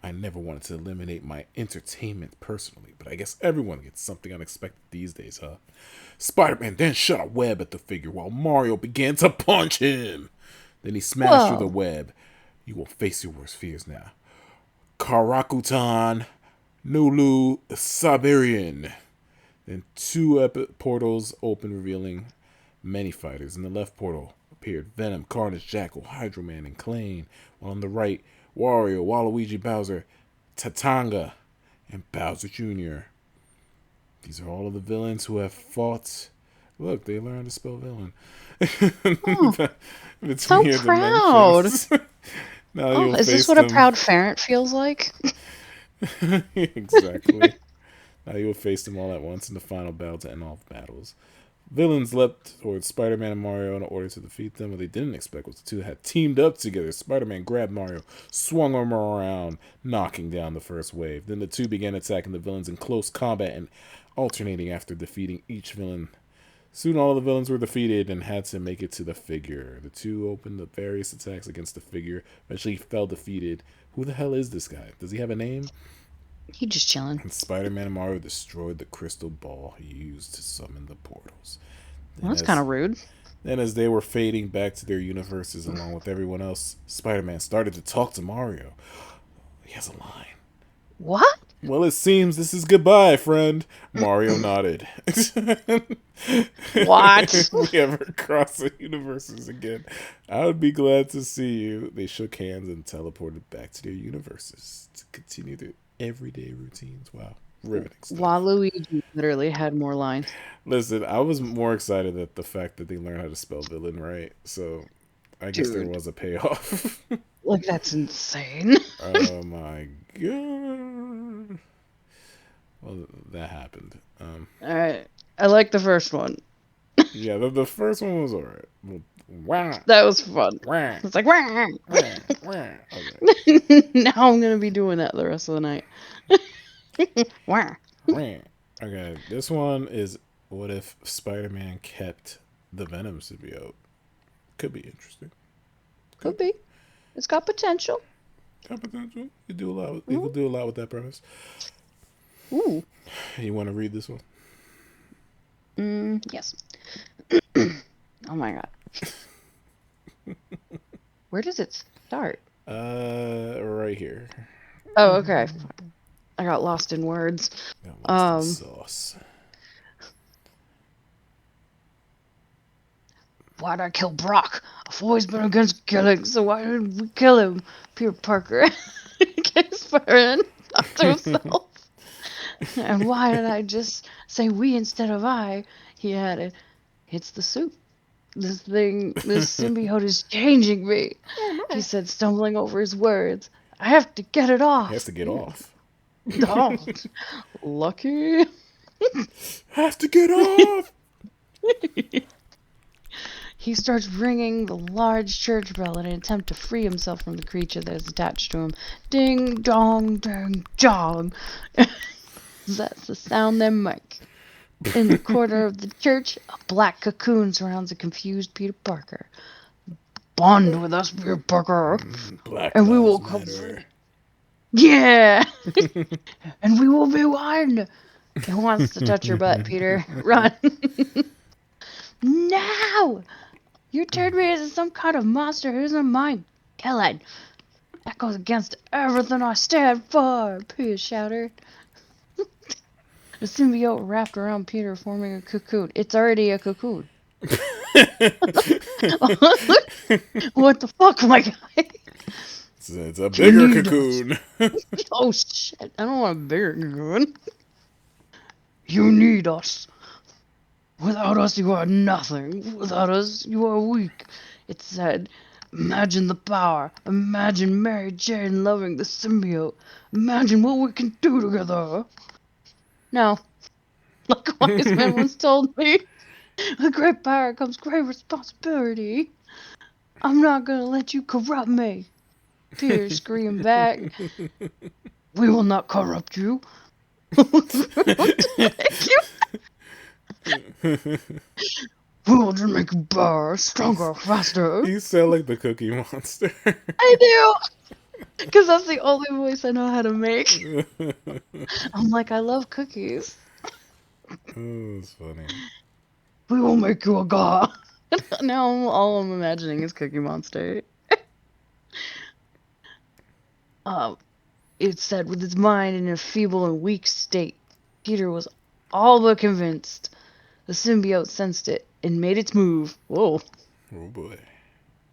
I never wanted to eliminate my entertainment personally, but I guess everyone gets something unexpected these days, huh? Spider-Man then shot a web at the figure while Mario began to punch him. Then he smashed through the Whoa. web. You will face your worst fears now. Karakutan, Nulu, Siberian. Then two epic portals open, revealing many fighters. In the left portal appeared Venom, Carnage, Jackal, Hydro Man, and Klain, while on the right, Wario, Waluigi, Bowser, Tatanga, and Bowser Jr. These are all of the villains who have fought. Look, they learned to spell villain. Oh. Between So your proud. dimensions. Now Oh, you'll is this face what a them. proud parent feels like? Exactly. Now you will face them all at once in the final battle to end all battles. Villains leapt towards Spider-Man and Mario in order to defeat them. What they didn't expect was the two had teamed up together. Spider-Man grabbed Mario, swung him around, knocking down the first wave. Then the two began attacking the villains in close combat and alternating after defeating each villain. Soon all the villains were defeated and had to make it to the figure. The two opened the various attacks against the figure, eventually fell defeated. Who the hell is this guy? Does he have a name? He just chilling. And Spider-Man and Mario destroyed the crystal ball he used to summon the portals. Well, And that's kind as of rude. then as they were fading back to their universes along with everyone else, Spider-Man started to talk to Mario. He has a line. What? Well, it seems this is goodbye, friend. Mario nodded. What? If we ever cross the universes again, I would be glad to see you. They shook hands and teleported back to their universes to continue their everyday routines. Wow. Riveting stuff. Waluigi literally had more lines. Listen, I was more excited at the fact that they learned how to spell villain right. So I guess there Dude, was a payoff. like that's insane. Oh my god. Well, that happened. Alright. I like the first one. Yeah, the first one was alright. Wah, That was fun. wah, It's like, wah. wah, wah. Okay. Now I'm gonna be doing that the rest of the night. Wah. Wah. Okay, this one is what if Spider-Man kept the Venom symbiote? Could be interesting. Could Could be. It's got potential. got potential. You do a lot. You Mm. could do a lot with that premise. Ooh. You want to read this one? Yes. Oh my god. Where does it start? Right here. Oh, okay. I got lost in words. Got lost in Um, sauce. Why'd I kill Brock? I've always been against killing, so why did we kill him? Peter Parker gets fired up to himself. And why did I just say we instead of I? He added, it's the suit. This symbiote is changing me. He said, stumbling over his words. I have to get it He has off. to get off. Oh, lucky. Has to get off. He starts ringing the large church bell in an attempt to free himself from the creature that is attached to him. Ding dong, ding dong. That's the sound they make. In the corner of the church, a black cocoon surrounds a confused Peter Parker. Bond with us, Peter Parker, Black and we will lives come. matter. Yeah, and we will be one. He wants to touch your butt, Peter. Run. No! You turned me into some kind of monster who isn't mine. Killing. That goes against everything I stand for, Peter shouted. The symbiote wrapped around Peter, forming a cocoon. It's already a cocoon. What the fuck, my guy? It's a You bigger need cocoon. Oh shit, I don't want a bigger cocoon. You need us. Without us, you are nothing. Without us, you are weak. It said, imagine the power. Imagine Mary Jane loving the symbiote. Imagine what we can do together. No, like a wise man once told me, with great power comes great responsibility. I'm not gonna let you corrupt me. Peter screamed back, we will not corrupt you. We will just make you better, stronger, faster. You sound like the Cookie Monster. I do! Because that's the only voice I know how to make. I'm like, I love cookies. Oh, it's funny. We will make you a god. Now all I'm imagining is Cookie Monster. Um, it said, with his mind in a feeble and weak state, Peter was all but convinced. The symbiote sensed it and made its move. Whoa. Oh boy.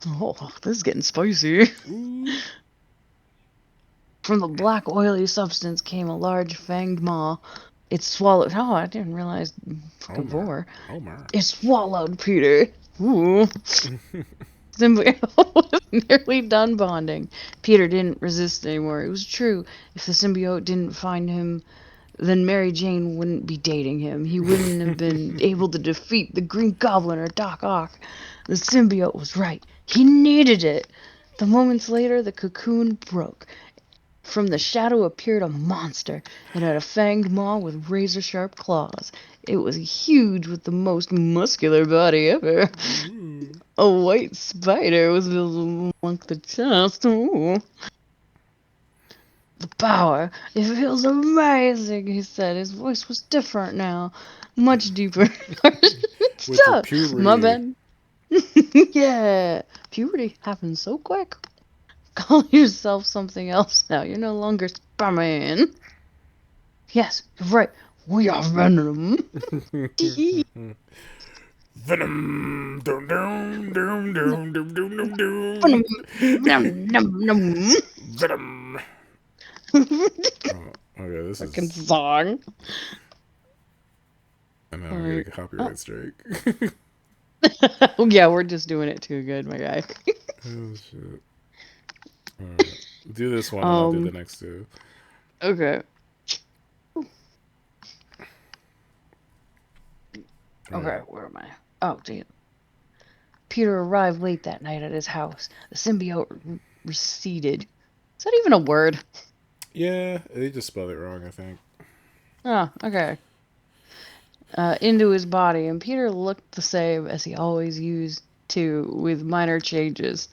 Oh, this is getting spicy. Ooh. From the black oily substance came a large fanged maw. It swallowed. Oh, I didn't realize. Fucking vor. Oh my. It swallowed Peter. Ooh. Symbiote was nearly done bonding. Peter didn't resist anymore. It was true. If the symbiote didn't find him, then Mary Jane wouldn't be dating him. He wouldn't have been able to defeat the Green Goblin or Doc Ock. The symbiote was right. He needed it. The moments later, the cocoon broke. From the shadow appeared a monster. It had a fanged maw with razor-sharp claws. It was huge with the most muscular body ever. Ooh. A white spider was visible among the chest. Ooh. The power. It feels amazing, he said. His voice was different now. Much deeper. With your Stop! My puberty. bad. Yeah. Puberty happens so quick. Call yourself something else now. You're no longer Spider-Man. Yes, you're right. We are Venom. Venom. Dum, dum, dum, dum, dum, dum, dum, Venom. dum. Venom. Venom. Venom. Oh, okay, this Fucking is. song. And now we're Like, getting a oh. copyright strike. Yeah, we're just doing it too good, my guy. Oh shit. Alright. Do this one and I'll do the um. next two. Okay. Okay. Alright. Where am I? Oh, damn. Peter arrived late that night at his house. The symbiote receded. Is that even a word? Yeah, they just spelled it wrong, I think. Oh, okay. Into his body, and Peter looked the same as he always used to, with minor changes.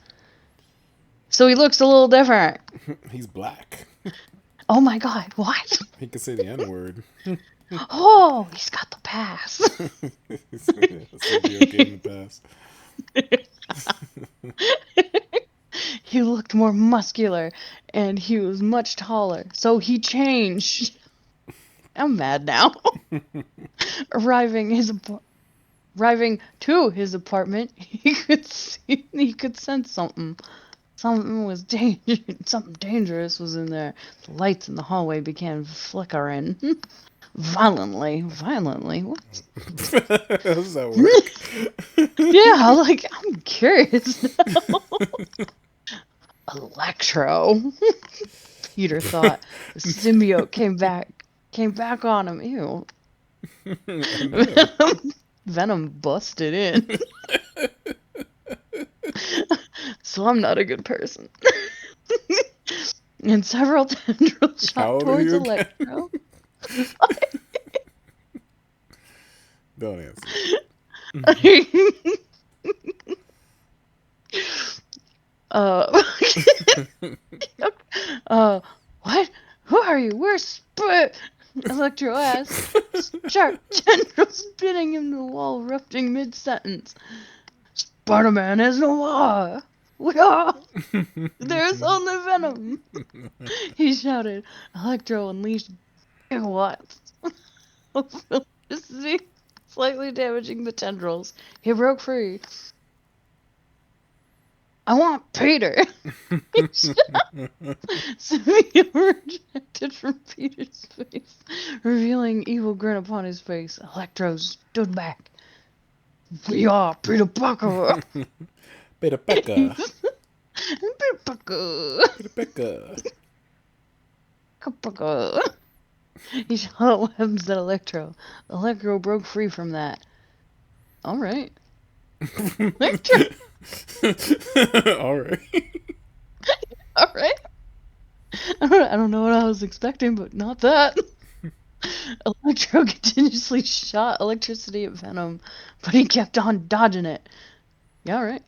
So he looks a little different. He's black. Oh my god, what? He can say the N word. Oh, he's got the pass. Symbiote gave him the pass. He looked more muscular, and he was much taller, so he changed. I'm mad now. Arriving his Arriving to his apartment, he could sense something. Something dangerous was in there. The lights in the hallway began flickering violently. What? How does that work? Yeah, like I'm curious now. Electro. Peter thought the symbiote came back on him. Ew. I know. Venom busted in. So I'm not a good person. And several tendrils How shot old are towards you again? Electro. Don't answer. uh, uh, what? Who are you? Where's Electro asked. Sharp tendrils spinning him to the wall, erupting mid-sentence. Spider-Man has no more. We are. There's only Venom. He shouted. Electro unleashed gigawatts of electricity, slightly damaging the tendrils. He broke free. I want Peter. Symbiote rejected from Peter's face, revealing evil grin upon his face. Electro stood back. We are Peter Parker. Peter Pecker. Peter Parker. Peter Pecker. Parker. He shot webs at Electro. Electro broke free from that. All right. Electro. All right. All right. I don't know what I was expecting, but not that. Electro continuously shot electricity at Venom, but he kept on dodging it. Yeah, all right.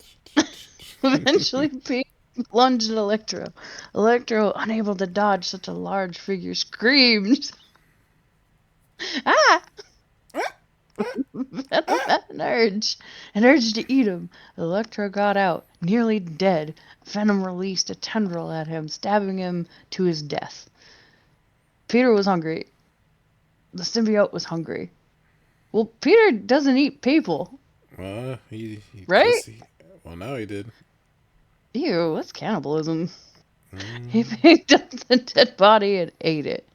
Eventually, Pete lunged at Electro. Electro, unable to dodge such a large figure, screamed. Ah! Venom had an urge to eat him. Electro got out, nearly dead. Venom released a tendril at him, stabbing him to his death. Peter was hungry. The symbiote was hungry. Well, Peter doesn't eat people, He right? just well now he did. Ew, that's cannibalism. He Mm, picked up the dead body and ate it.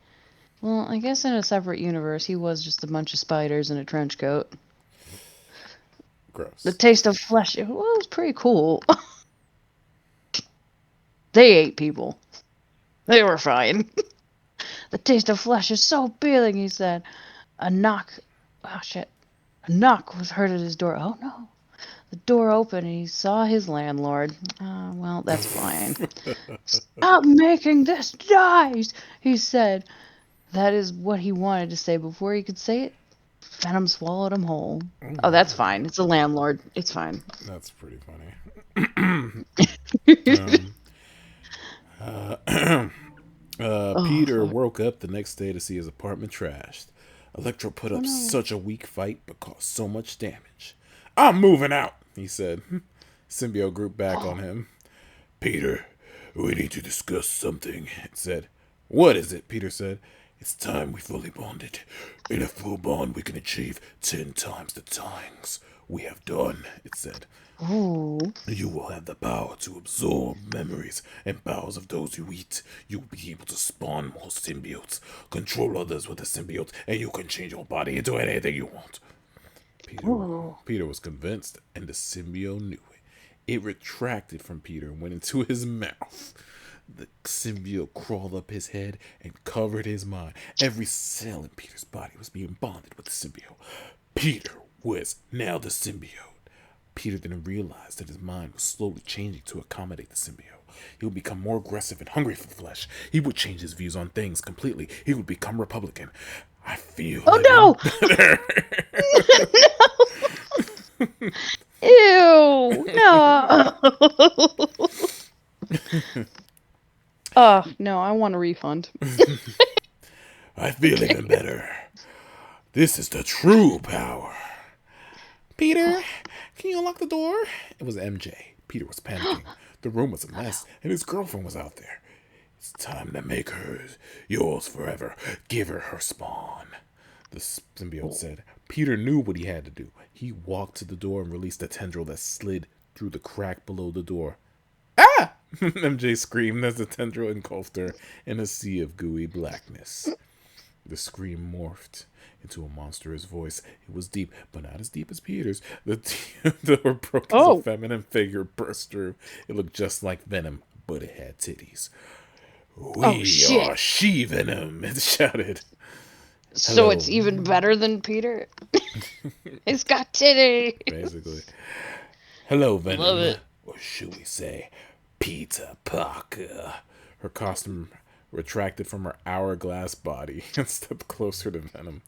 Well, I guess in a separate universe, he was just a bunch of spiders in a trench coat. The gross. taste of flesh, well, it was pretty cool. They ate people. They were fine. The taste of flesh is so appealing, he said. A knock. Oh, shit. A knock was heard at his door. Oh, no. The door opened and he saw his landlord. Well, that's fine. Stop making this noise, he said. That is what he wanted to say before he could say it. Venom swallowed him whole. Oh, that's fine. It's a landlord. It's fine. That's pretty funny. um, Oh, Peter fuck. woke up the next day to see his apartment trashed. Electro put Oh, up no. such a weak fight but caused so much damage. I'm moving out, he said. Symbiote grouped back on Oh, him. Peter, we need to discuss something, it said. What is it? Peter said. It's time we fully bonded. In a full bond, we can achieve 10 times the times we have done, it said. ooh. You will have the power to absorb memories and powers of those you eat. You'll be able to spawn more symbiotes, control others with the symbiote, and you can change your body into anything you want. Peter, Ooh. Peter was convinced, and the symbiote knew it. It retracted from Peter and went into his mouth. The symbiote crawled up his head and covered his mind. Every cell in Peter's body was being bonded with the symbiote. Peter was now the symbiote. Peter didn't realize that his mind was slowly changing to accommodate the symbiote. He would become more aggressive and hungry for flesh. He would change his views on things completely. He would become Republican. I feel Oh, living better. no! Ew! No! No, I want a refund. I feel even better. This is the true power. Peter, can you unlock the door? It was MJ. Peter was panicking. The room was a mess, and his girlfriend was out there. It's time to make her yours forever. Give her her spawn. The symbiote said. Peter knew what he had to do. He walked to the door and released a tendril that slid through the crack below the door. Ah! MJ screamed as the tendril engulfed her in a sea of gooey blackness. The scream morphed into a monstrous voice. It was deep, but not as deep as Peter's. The door broke as a Oh. feminine figure burst through. It looked just like Venom, but it had titties. Oh, We shit. are She-Venom, it shouted. So Hello, it's even better than Peter? It's got titty! basically. Hello, Love Venom. it. Or should we say, Peter Parker. Her costume retracted from her hourglass body and stepped closer to Venom.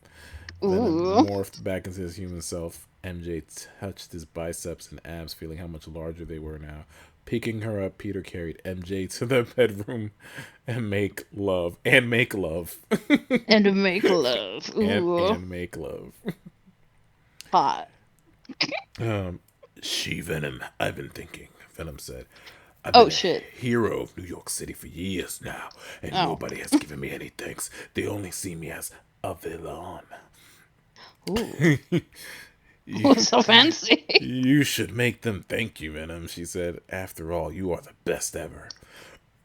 Venom Ooh. morphed back into his human self. MJ touched his biceps and abs, feeling how much larger they were now. Picking her up, Peter carried MJ to the bedroom and make love. And make love. And to make love. and, Ooh. and make love. Hot. She Venom, I've been thinking, Venom said. I've Oh, been a shit. hero of New York City for years now, and Oh. nobody has given me any thanks. They only see me as a villain. Ooh. You, What's so fancy? you should make them thank you, Venom, she said. After all, you are the best ever.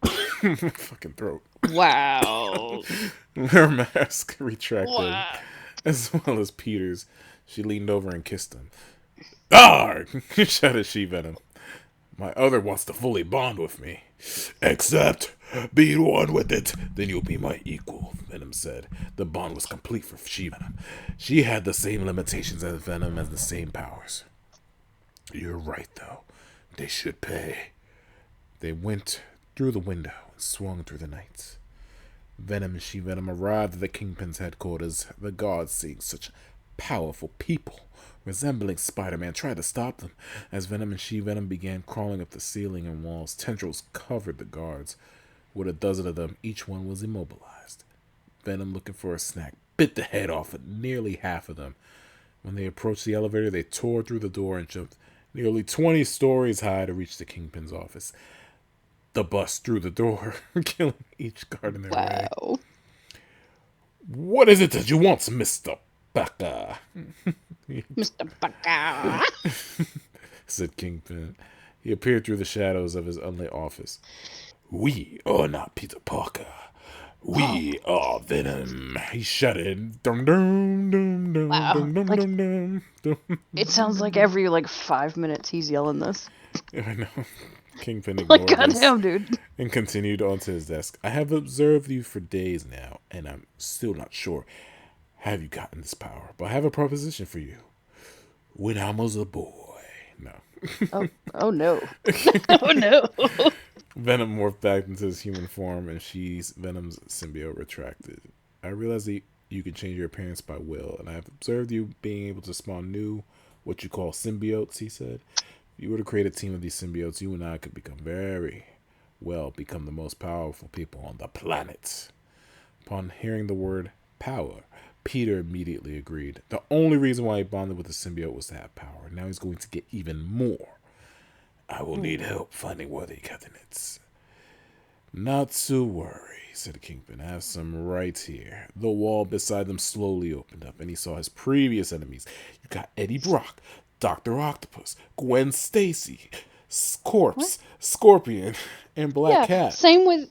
Fucking throat. Wow. Her mask retracted, Wow. as well as Peter's. She leaned over and kissed him. Arg! shouted She Venom. My other wants to fully bond with me. Except, be one with it, then you'll be my equal, Venom said. The bond was complete for She-Venom. She had the same limitations as Venom as the same powers. You're right, though. They should pay. They went through the window and swung through the night. Venom and She-Venom arrived at the Kingpin's headquarters. The guards, seeing such powerful people resembling Spider-Man, tried to stop them. As Venom and She-Venom began crawling up the ceiling and walls, tendrils covered the guards. With a dozen of them, each one was immobilized. Venom, looking for a snack, bit the head off of nearly half of them. When they approached the elevator, they tore through the door and jumped nearly 20 stories high to reach the Kingpin's office. The bus through the door, killing each guard in their way. Wow. What is it that you want, Mr. Baka? Mr. Baka. said Kingpin. He appeared through the shadows of his unlit office. We are not Peter Parker. We are Venom. He shouted. Dum dum dum dum Wow. dum dum Like, dum dum. dum. it sounds like every, 5 minutes he's yelling this. I know. Kingpin Like, ignored this goddamn, dude. and continued onto his desk. I have observed you for days now, and I'm still not sure. Have you gotten this power? But I have a proposition for you. When I was a boy, No. Oh, oh no. Oh no. Venom morphed back into his human form, and she's Venom's symbiote retracted. I realized that you can change your appearance by will, and I have observed you being able to spawn new, what you call symbiotes, he said. If you were to create a team of these symbiotes, you and I could become the most powerful people on the planet. Upon hearing the word power, Peter immediately agreed. The only reason why he bonded with the symbiote was to have power. Now he's going to get even more. I will need help finding worthy candidates. Not to worry, said Kingpin. I have some right here. The wall beside them slowly opened up, and he saw his previous enemies. You got Eddie Brock, Dr. Octopus, Gwen Stacy, What? Corpse, Scorpion, and Black Yeah, Cat. same with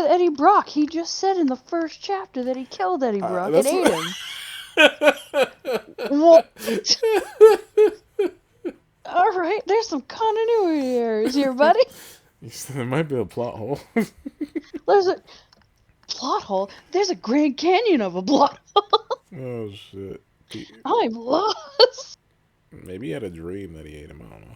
Eddie Brock. He just said in the first chapter that he killed Eddie Brock and That's ate what. him. What? All right, there's some continuity errors here, buddy. There might be a plot hole. There's a plot hole. There's a Grand Canyon of a plot hole. Oh shit. I'm lost. Maybe he had a dream that he ate him. I don't know.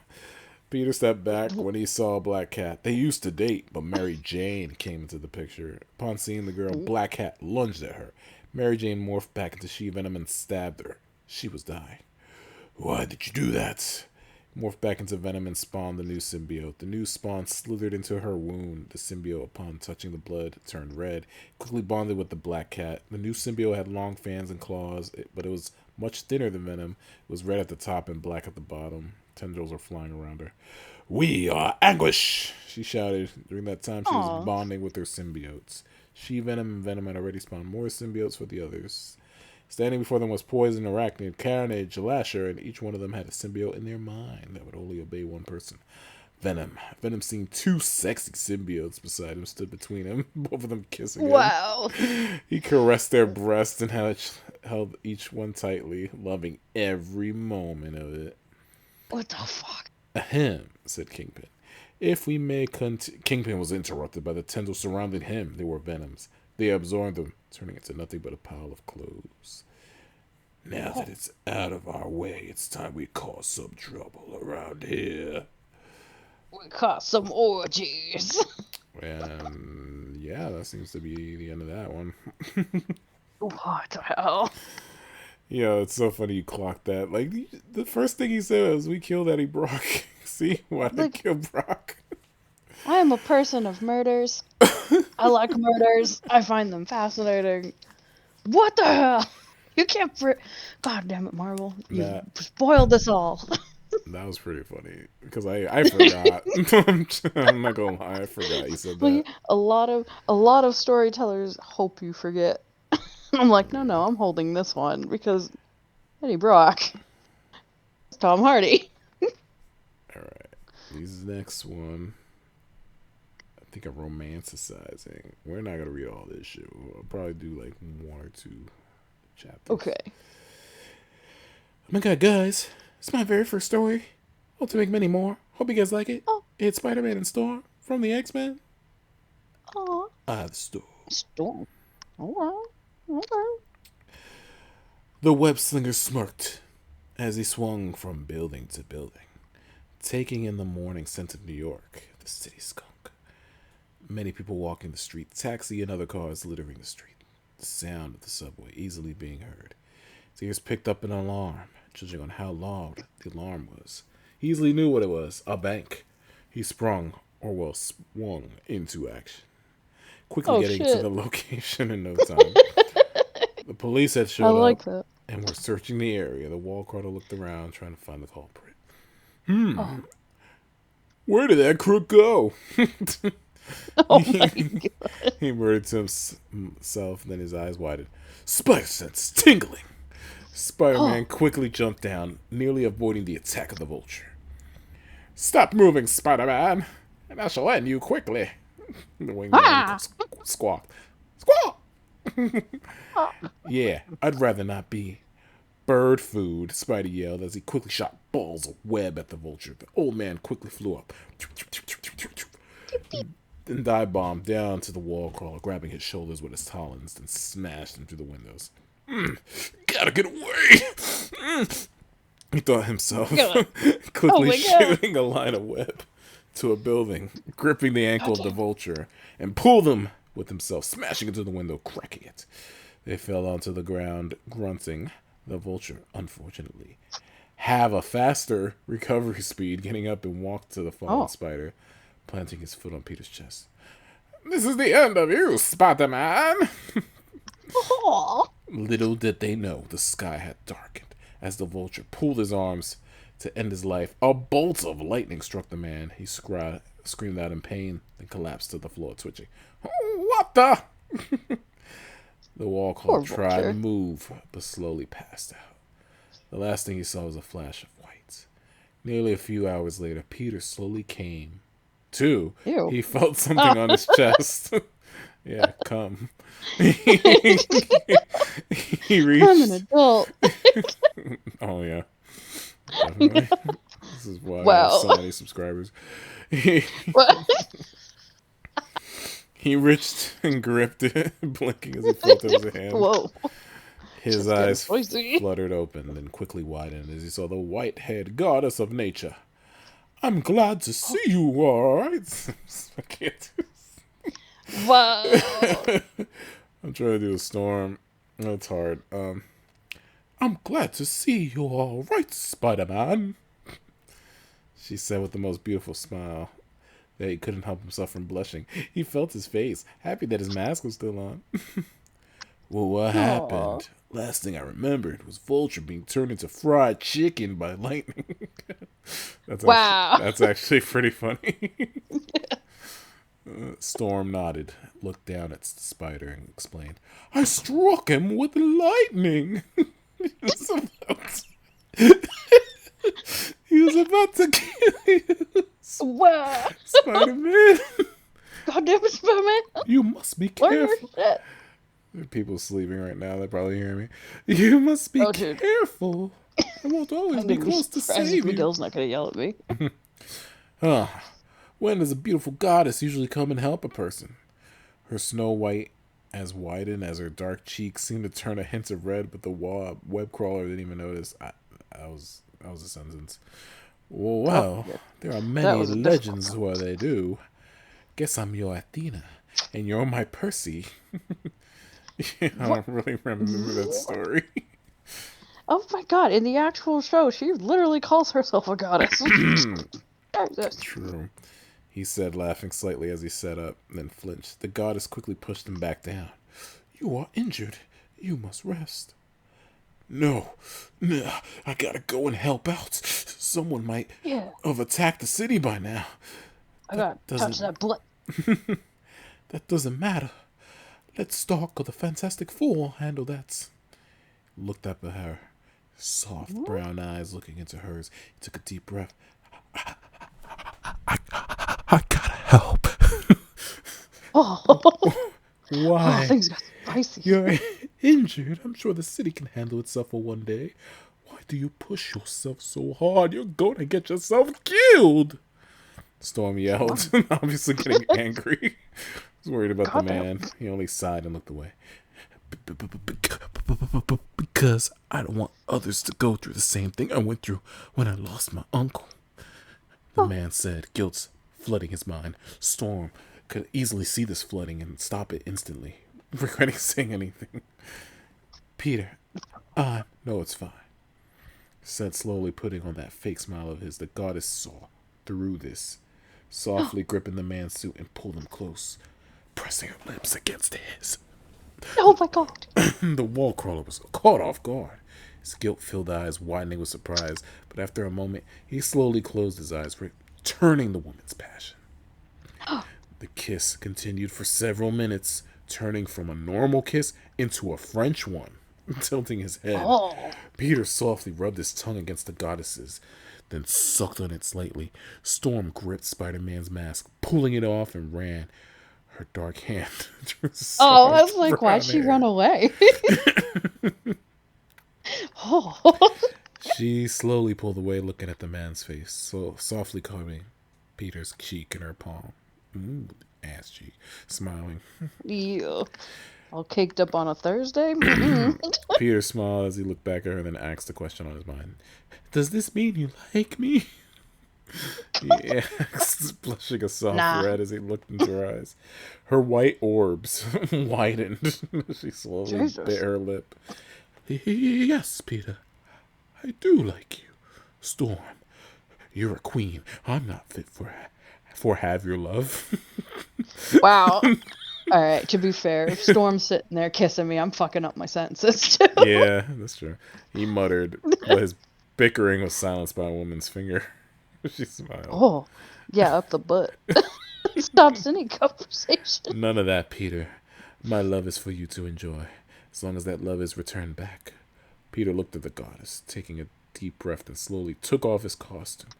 Peter stepped back when he saw Black Cat. They used to date, but Mary Jane came into the picture. Upon seeing the girl, Black Cat lunged at her. Mary Jane morphed back into She-Venom and stabbed her. She was dying. Why did you do that? Morphed back into Venom and spawned the new symbiote. The new spawn slithered into her wound. The symbiote, upon touching the blood, turned red. Quickly bonded with the Black Cat. The new symbiote had long fangs and claws, but it was much thinner than Venom. It was red at the top and black at the bottom. Tendrils were flying around her. We are Anguish, she shouted. During that time, she was Aw. bonding with her symbiotes. She-Venom and Venom had already spawned more symbiotes for the others. Standing before them was Poison, Arachnid, Carnage, Lasher, and each one of them had a symbiote in their mind that would only obey one person. Venom. Venom seeing two sexy symbiotes beside him stood between him, both of them kissing him. Wow. He caressed their breasts and held each one tightly, loving every moment of it. What the fuck? Ahem, said Kingpin. If we may Kingpin was interrupted by the tendrils surrounding him. They were Venoms. They absorbed them, turning into nothing but a pile of clothes. Now that it's out of our way, it's time we cause some trouble around here. We caught some orgies. And yeah, that seems to be the end of that one. What the hell? Yeah, it's so funny you clocked that. Like, the first thing he said was, we killed Eddie Brock. See? Why did I Like, kill Brock? I am a person of murders. I like murders. I find them fascinating. What the hell? You can't God damn it, Marvel. You That spoiled us all. that was pretty funny. Because I forgot. I'm not gonna lie, I forgot you said that. Like, a lot of storytellers hope you forget. I'm like, no, I'm holding this one because Eddie Brock. It's Tom Hardy. Alright. These next one. I think I'm romanticizing. We're not gonna read all this shit. We'll probably do like one or two chapters. Okay. Oh my god, guys. It's my very first story. Hope to make many more. Hope you guys like it. Oh. It's Spider-Man and Storm from the X-Men. Aw. The Storm. Storm. Alright. Okay. The web-slinger smirked as he swung from building to building, taking in the morning scent of New York, the city skunk. Many people walking the street, taxi and other cars littering the street. The sound of the subway easily being heard. His ears picked up an alarm, judging on how loud the alarm was. He easily knew what it was, a bank. He swung into action, quickly getting to the location in no time. The police had I showed like up that. and were searching the area. The wall crawler looked around, trying to find the culprit. Oh, Where did that crook go? oh my god. He murmured to himself, then his eyes widened. Spider sense tingling. Spider-Man Oh, quickly jumped down, nearly avoiding the attack of the vulture. Stop moving, Spider-Man, and I shall end you quickly. The wingman ah! squawked. Squawk! Oh. Yeah, I'd rather not be. Bird food, Spidey yelled as he quickly shot balls of web at the vulture. The old man quickly flew up. Then dive bombed down to the wall crawler, grabbing his shoulders with his talons, then smashed him through the windows. Gotta get away! He thought Oh my himself god. Oh quickly my god. shooting a line of web to a building, gripping the God ankle of the damn. vulture, and pulled them with himself, smashing into the window, cracking it. They fell onto the ground, grunting. The vulture, unfortunately, have a faster recovery speed, getting up and walked to the fallen Oh. spider, planting his foot on Peter's chest. This is the end of you, Spider-Man! Oh. Little did they know the sky had darkened as the vulture pulled his arms to end his life. A bolt of lightning struck the man. He screamed out in pain, then collapsed to the floor, twitching. What the? The wall crawler Poor tried to vulture. move, but slowly passed out. The last thing he saw was a flash of white. Nearly a few hours later, Peter slowly came to. Ew. He felt something Ah. on his chest. Yeah, come. He I'm an reached. adult. Oh yeah, definitely. This is why I have so Wow. many subscribers. He, What? he reached and gripped it, blinking as he felt it was a hand. Whoa. His Just getting eyes spicy. fluttered open, then quickly widened as he saw the white-haired goddess of nature. I'm glad to see you all right. I can't do Wow. I'm trying to do a storm. That's hard. I'm glad to see you all right, Spider-Man, she said with the most beautiful smile that he couldn't help himself from blushing. He felt his face, happy that his mask was still on. Well, what Aw. happened? Last thing I remembered was Vulture being turned into fried chicken by lightning. Wow. That's actually pretty funny. Storm nodded, looked down at the spider, and explained, I struck him with lightning. he, was about to, he was about to kill you, Wow. Spider-Man. God damn it, Spider-Man. You must be Learn your careful. shit. People sleeping right now. They probably hear me. You must be Oh, dude. careful. I won't always I'm be gonna be close to surprised if save you. Miguel's not gonna yell at me. Huh. When does a beautiful goddess usually come and help a person? Her snow white as widened as her dark cheeks seemed to turn a hint of red, but the web crawler didn't even notice. That was a sentence. Oh, Well, yeah. there are That many was a difficult legends one. where they do. Guess I'm your Athena, and you're my Percy. I What? don't really remember that story. Oh my god, in the actual show, she literally calls herself a goddess. Jesus. True, he said, laughing slightly as he sat up, then flinched. The goddess quickly pushed him back down. You are injured. You must rest. No, no, I gotta go and help out. Someone might Yeah, have attacked the city by now. I That gotta touch doesn't that blood. that doesn't matter. Let Stark or the Fantastic Four handle that. Looked up at her, soft brown eyes looking into hers. He took a deep breath. I gotta help. Oh, oh, Why? things got spicy. You're injured. I'm sure the city can handle itself for one day. Why do you push yourself so hard? You're going to get yourself killed. Storm yelled, obviously getting angry. I was worried about the Goddamn. man. He only sighed and looked away. Because I don't want others to go through the same thing I went through when I lost my uncle. The Oh, man said, guilt flooding his mind. Storm could easily see this flooding and stop it instantly, regretting saying anything. Peter, I know it's fine, said slowly, putting on that fake smile of his. The goddess saw through this, softly gripping the man's suit and pulled him close, pressing her lips against his. oh my god. The wall crawler was caught off guard, his guilt-filled eyes widening with surprise, but after a moment, he slowly closed his eyes, returning the woman's passion. The kiss continued for several minutes, turning from a normal kiss into a French one. Tilting his head, Oh, Peter softly rubbed his tongue against the goddess's, then sucked on it slightly. Storm gripped Spider-Man's mask, pulling it off, and ran her dark hand through his oh, I soft was like, brown why'd she run hair. away? Oh, She slowly pulled away, looking at the man's face, so softly combing Peter's cheek in her palm. Ooh, ass cheek, smiling. ew. All caked up on a Thursday? Mm-mm. Peter smiled as he looked back at her, then asked the question on his mind. Does this mean you like me? He asked, blushing a soft Nah. red as he looked into her eyes. Her white orbs widened. She slowly bit Jesus. her lip. Yes, Peter, I do like you. Storm, you're a queen. I'm not fit for have your love. Wow. All right, to be fair, if Storm's sitting there kissing me, I'm fucking up my sentences too. Yeah, that's true. He muttered, but his bickering was silenced by a woman's finger. She smiled. Oh, yeah, up the butt. Stops any conversation. None of that, Peter. My love is for you to enjoy, as long as that love is returned back. Peter looked at the goddess, taking a deep breath, and slowly took off his costume,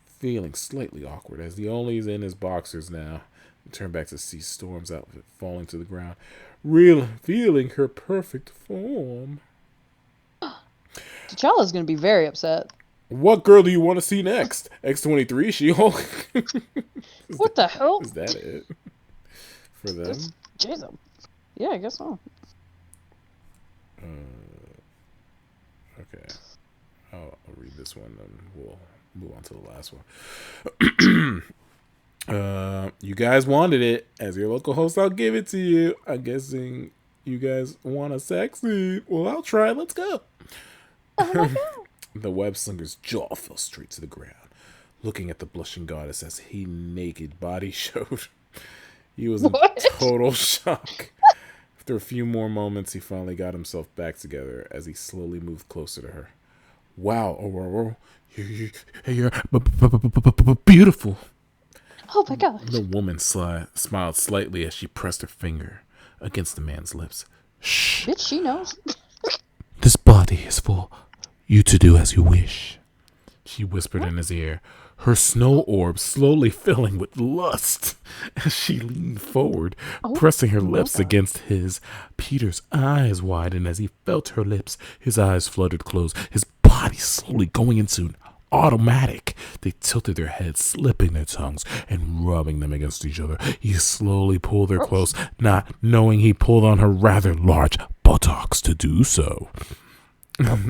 feeling slightly awkward as he only is in his boxers now. He turned back to see Storm's outfit falling to the ground, feeling her perfect form. T'Challa's gonna be very upset. What girl do you want to see next? X-23, She-Hulk? What the hell? Is that it for This, them? Jesus. Yeah, I guess so. Okay, I'll read this one, then we'll move on to the last one. You guys wanted it. As your local host, I'll give it to you. I'm guessing you guys want a sex scene. Well, I'll try. Let's go. Oh my god. The web slinger's jaw fell straight to the ground, looking at the blushing goddess as he naked body showed. He was in What? total shock. After a few more moments, he finally got himself back together as he slowly moved closer to her. Wow, Aurora, you're beautiful. Oh my god. The woman smiled slightly as she pressed her finger against the man's lips. Shh, Bitch, she knows. this body is for you to do as you wish, she whispered in his ear, her snow orb slowly filling with lust as she leaned forward, Oh pressing her my lips god. against his. Peter's eyes widened as he felt her lips. His eyes fluttered closed, his body slowly going into automatic. They tilted their heads, slipping their tongues and rubbing them against each other. He slowly pulled her close, not knowing he pulled on her rather large buttocks to do so.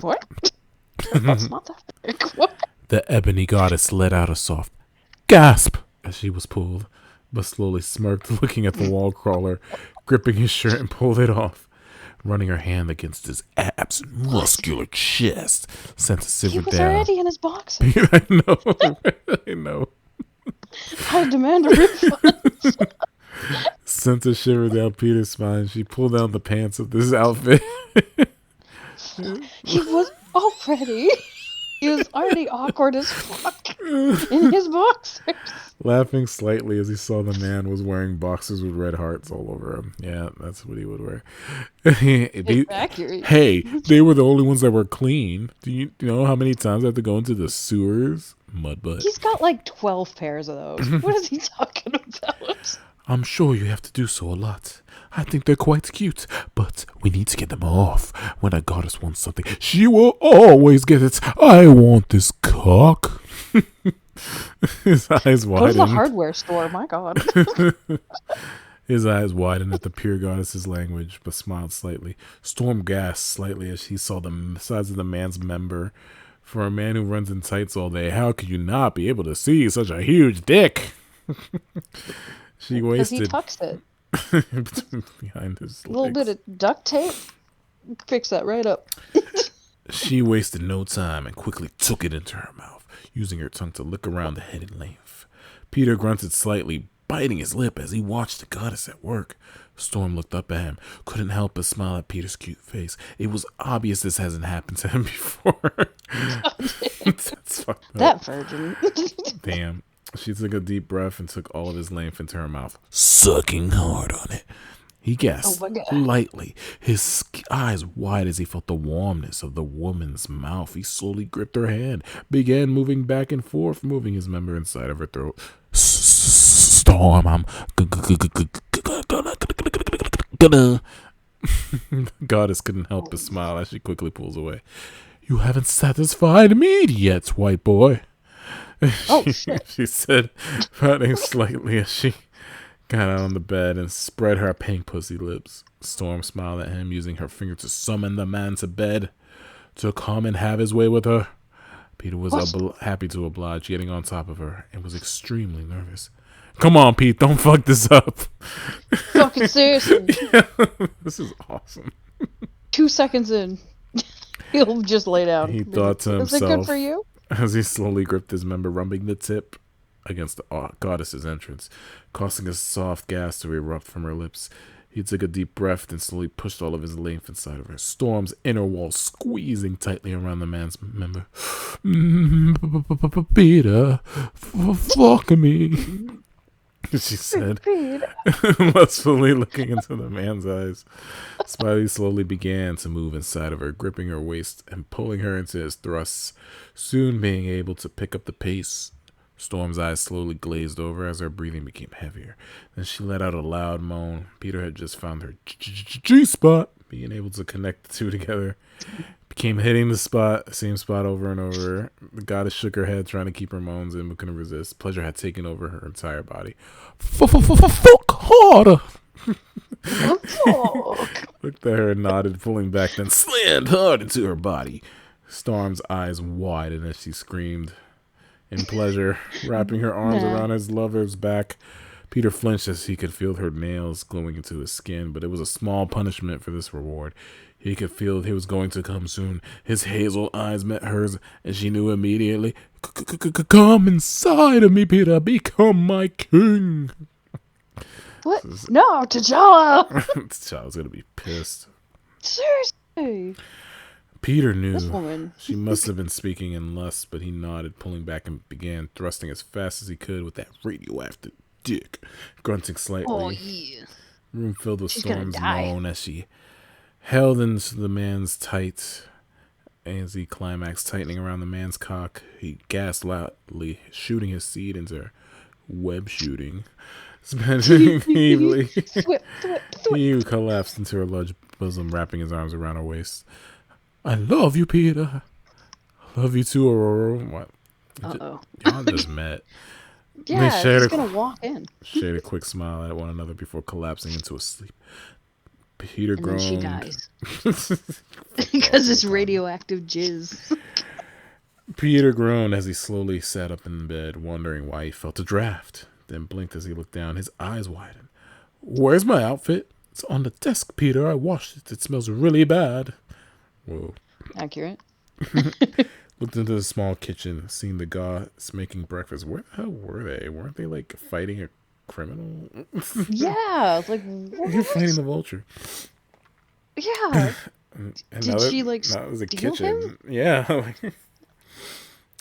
What? That's not that big. What? The ebony goddess let out a soft gasp as she was pulled, but slowly smirked, looking at the wall crawler, gripping his shirt and pulled it off. Running her hand against his abs and muscular chest, sent a He shiver was down. already in his boxes. I know, I know. I demand a refund. Sent a shiver down Peter's spine. She pulled down the pants of this outfit. He was already. He was already awkward as fuck in his boxers. Laughing slightly as he saw the man was wearing boxers with red hearts all over him. Yeah, that's what he would wear. Accurate. Hey, they were the only ones that were clean. Do you know how many times I have to go into the sewers? Mudbutt. He's got like 12 pairs of those. What is he talking about? I'm sure you have to do so a lot. I think they're quite cute, but we need to get them off. When a goddess wants something, she will always get it. I want this cock. His eyes Go to the widened. hardware store, my god. His eyes widened at the pure goddess's language, but smiled slightly. Storm gasped slightly as she saw the size of the man's member. For a man who runs in tights all day, how could you not be able to see such a huge dick? She Because he wasted tucks it. behind his A little legs. bit of duct tape. Fix that right up. She wasted no time and quickly took it into her mouth, using her tongue to lick around the head and length. Peter grunted slightly, biting his lip as he watched the goddess at work. Storm looked up at him, couldn't help but smile at Peter's cute face. It was obvious this hasn't happened to him before. That's fucked up. That virgin. Damn. She took a deep breath and took all of his length into her mouth, sucking hard on it. He gasped Oh my God. lightly, his eyes wide as he felt the warmness of the woman's mouth. He slowly gripped her hand, began moving back and forth, moving his member inside of her throat. Storm, I'm gonna. Goddess couldn't help but smile as she quickly pulls away. You haven't satisfied me yet, white boy. Oh, shit. She said, pouting slightly as she got out on the bed and spread her pink pussy lips. Storm smiled at him, using her finger to summon the man to bed to come and have his way with her. Peter was What? happy to oblige, getting on top of her, and was extremely nervous. Come on, Pete, don't fuck this up. Fucking seriously. Yeah, this is awesome. 2 seconds in, he'll just lay down. He thought to Is it good for himself you? as he slowly gripped his member, rubbing the tip against the goddess's entrance, causing a soft gas to erupt from her lips. He took a deep breath and slowly pushed all of his length inside of her, Storm's inner wall squeezing tightly around the man's member. Peter, fuck me, she said, lustfully looking into the man's eyes. Spidey slowly began to move inside of her, gripping her waist and pulling her into his thrusts, soon being able to pick up the pace. Storm's eyes slowly glazed over as her breathing became heavier. Then she let out a loud moan. Peter had just found her G-spot. Being able to connect the two together became hitting the same spot over and over. The goddess shook her head, trying to keep her moans in, but couldn't resist. Pleasure had taken over her entire body. Fuck harder. Looked at her and nodded, pulling back, then slammed hard into her body. Storm's eyes widened as she screamed in pleasure, wrapping her arms around his lover's back. Peter flinched as he could feel her nails glowing into his skin, but it was a small punishment for this reward. He could feel he was going to come soon. His hazel eyes met hers, and she knew immediately. Come inside of me, Peter. Become my king. What? No, T'Challa! T'Challa's gonna be pissed. Seriously. Peter This knew woman. she must have been speaking in lust, but he nodded, pulling back and began thrusting as fast as he could with that radioactive dick, grunting slightly. Oh, yeah. Room filled with She's gonna Storm's die. moan as she held into the man's tight. As he climaxed, tightening around the man's cock, he gasped loudly, shooting his seed into her. Web shooting. Smashing heavily. He collapsed into her large bosom, wrapping his arms around her waist. I love you, Peter. I love you too, Aurora. What? Uh-oh. Y'all just met. Yeah, he's gonna walk in. Shared a quick smile at one another before collapsing into a sleep. Peter groaned. And then she dies. Because it's radioactive jizz. Peter groaned as he slowly sat up in bed, wondering why he felt a draft. Then blinked as he looked down. His eyes widened. Where's my outfit? It's on the desk, Peter. I washed it. It smells really bad. Whoa. Accurate. Looked into the small kitchen, seeing the gods making breakfast. Where the hell were they? Weren't they like fighting a criminal? Yeah, like what? You're fighting the vulture. Yeah. Did she like that was a steal kitchen? him? Yeah.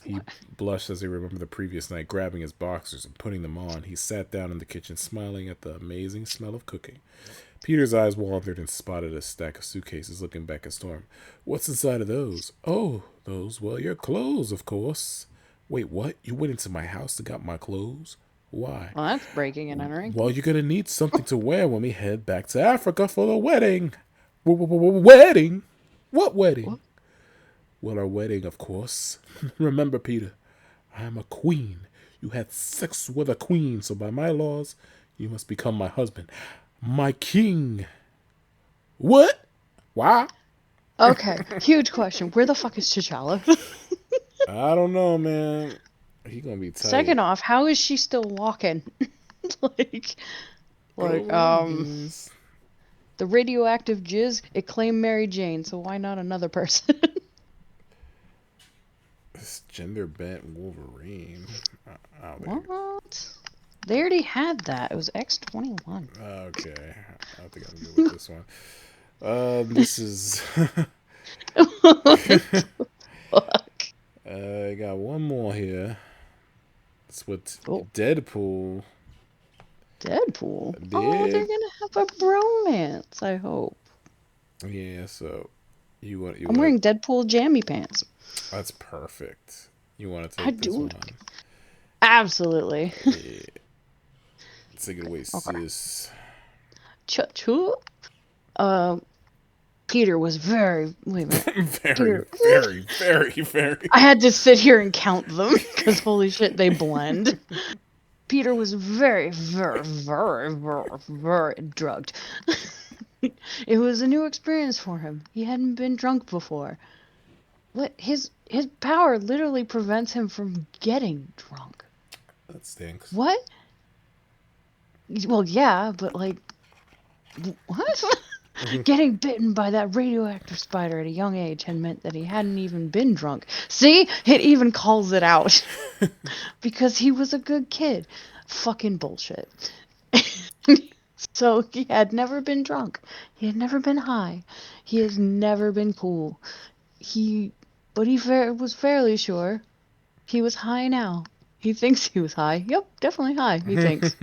He blushed as he remembered the previous night, grabbing his boxers and putting them on. He sat down in the kitchen, smiling at the amazing smell of cooking. Peter's eyes wandered and spotted a stack of suitcases, looking back at Storm. What's inside of those? Oh, those, well, your clothes, of course. Wait, what? You went into my house and got my clothes? Why? Well, that's breaking and entering. Well, you're going to need something to wear when we head back to Africa for the wedding. Wedding? What wedding? What? Well, our wedding, of course. Remember, Peter, I am a queen. You had sex with a queen, so by my laws, you must become my husband. My king. What? Why? Okay, huge question. Where the fuck is T'Challa? I don't know, man. He gonna be tight. Second off, how is she still walking? like, the radioactive jizz, it claimed Mary Jane, so why not another person? This gender bent Wolverine. I don't think What? They already had that. It was X-21. Okay. I don't think I'm good with this one. This is. Fuck. I got one more here. It's with Oh. Deadpool. Deadpool? Oh, they're gonna have a bromance, I hope. Yeah, so you I'm wearing Deadpool jammy pants. That's perfect. You want to I take this do. one? Absolutely. Yeah. Take it away, Okay. sis. Choo. Peter was very. Wait a minute. very. I had to sit here and count them because holy shit, they blend. Peter was very, very, very, very, very drugged. It was a new experience for him. He hadn't been drunk before. What his power literally prevents him from getting drunk. That stinks. What? Well, yeah, but like what? Getting bitten by that radioactive spider at a young age had meant that he hadn't even been drunk. See? It even calls it out. Because he was a good kid. Fucking bullshit. So he had never been drunk. He had never been high. He has never been cool. He, but he was fairly sure he was high now. He thinks he was high. Yep, definitely high, he thinks.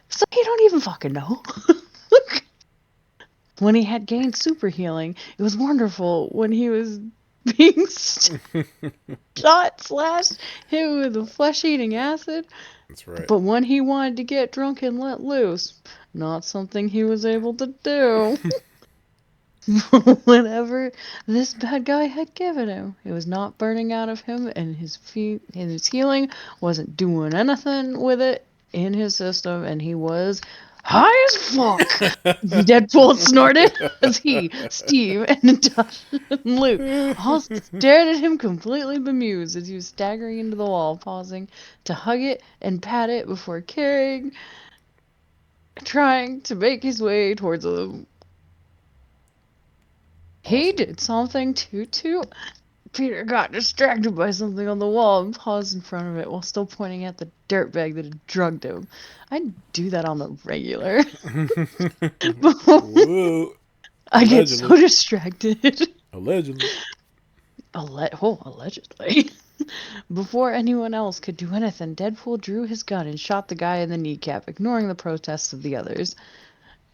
So he don't even fucking know. When he had gained super healing, it was wonderful when he was being shot, slashed, hit with a flesh-eating acid. That's right. But when he wanted to get drunk and let loose, not something he was able to do. Whatever this bad guy had given him, it was not burning out of him, and his healing wasn't doing anything with it in his system, and he was high as fuck. Deadpool snorted as he, Steve, and Natasha and Luke all stared at him completely bemused as he was staggering into the wall, pausing to hug it and pat it before trying to make his way towards them. He Awesome. did something too. Peter got distracted by something on the wall and paused in front of it while still pointing at the dirtbag that had drugged him. I do that on the regular. Whoa. I get so Allegedly. distracted. Allegedly. Allegedly. Before anyone else could do anything, Deadpool drew his gun and shot the guy in the kneecap, ignoring the protests of the others.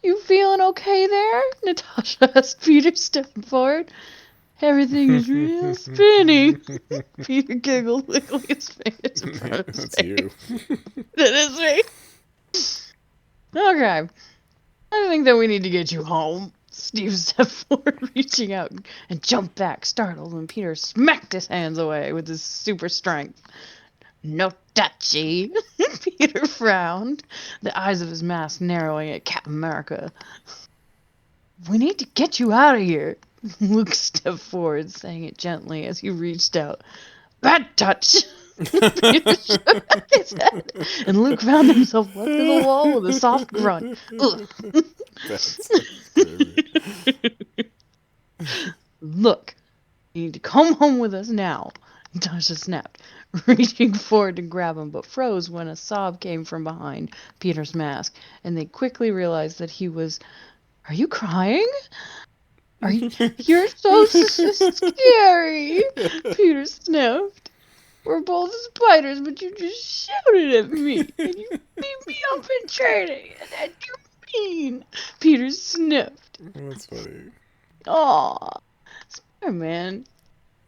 You feeling okay there? Natasha asked Peter, stepping forward. Everything is real spinny. Peter giggled, wiggling his fingers in front of his That's face. you. That is me. Okay. I think that we need to get you home. Steve stepped forward, reaching out, and jumped back, startled, when Peter smacked his hands away with his super strength. No touchy. Peter frowned, the eyes of his mask narrowing at Captain America. We need to get you out of here. Luke stepped forward, saying it gently as he reached out. Bad touch! Peter shook his head, and Luke found himself left to the wall with a soft grunt. Ugh. That's crazy. Look, you need to come home with us now. Tasha snapped, reaching forward to grab him, but froze when a sob came from behind Peter's mask, and they quickly realized that he was. Are you crying? You're so scary! Peter sniffed. We're both spiders, but you just shouted at me, and you beat me up in training, and then you mean. Peter sniffed. That's funny. Aw, Spider-Man,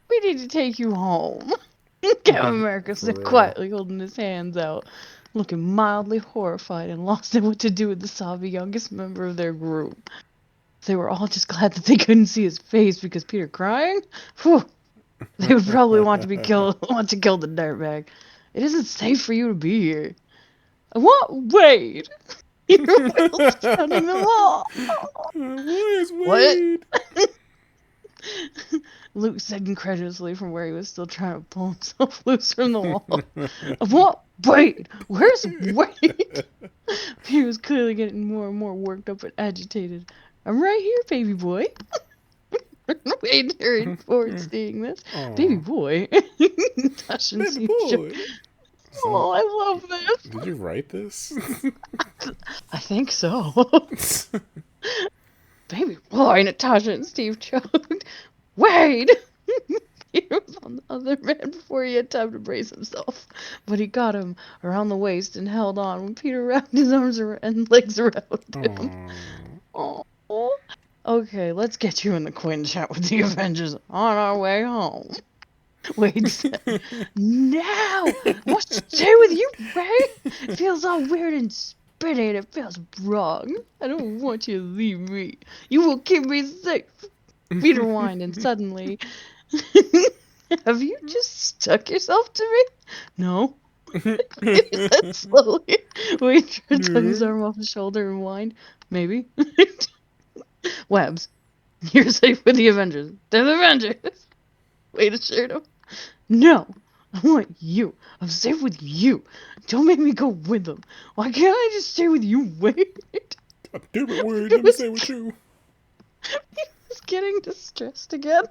we need to take you home. Captain America For said real. quietly, holding his hands out, looking mildly horrified and lost in what to do with the sobby youngest member of their group. They were all just glad that they couldn't see his face because Peter crying? Whew. They would probably want to kill the dirtbag. It isn't safe for you to be here. What? Wait! Your wheels pounding the wall. Where's What? Wade? Luke said incredulously from where he was still trying to pull himself loose from the wall. What? Wait! Where's Wade? He was clearly getting more and more worked up and agitated. I'm right here, baby boy. Wade hurried forward, seeing this. Aw. Baby boy. Tasha and Baby Steve boy. Oh, I love this. Did you write this? I think so. Baby boy, Natasha and Steve choked. Wade! Peter was on the other man before he had time to brace himself. But he got him around the waist and held on when Peter wrapped his arms and legs around him. Aww. Oh. Okay, let's get you in the Quinjet with the Avengers on our way home. Wade said, now! I want to stay with you, Wade! It feels all weird and spinny and it feels wrong. I don't want you to leave me. You will keep me safe. Peter whined and suddenly... Have you just stuck yourself to me? No. He said slowly. Wade took his No. arm off his shoulder and whined. Maybe. Webs, you're safe with the Avengers. They're the Avengers. Wade assured him. No, I want you. I'm safe with you. Don't make me go with them. Why can't I just stay with you, Wade? God damn it, Wade. He Let me was, stay with you. he was getting distressed again.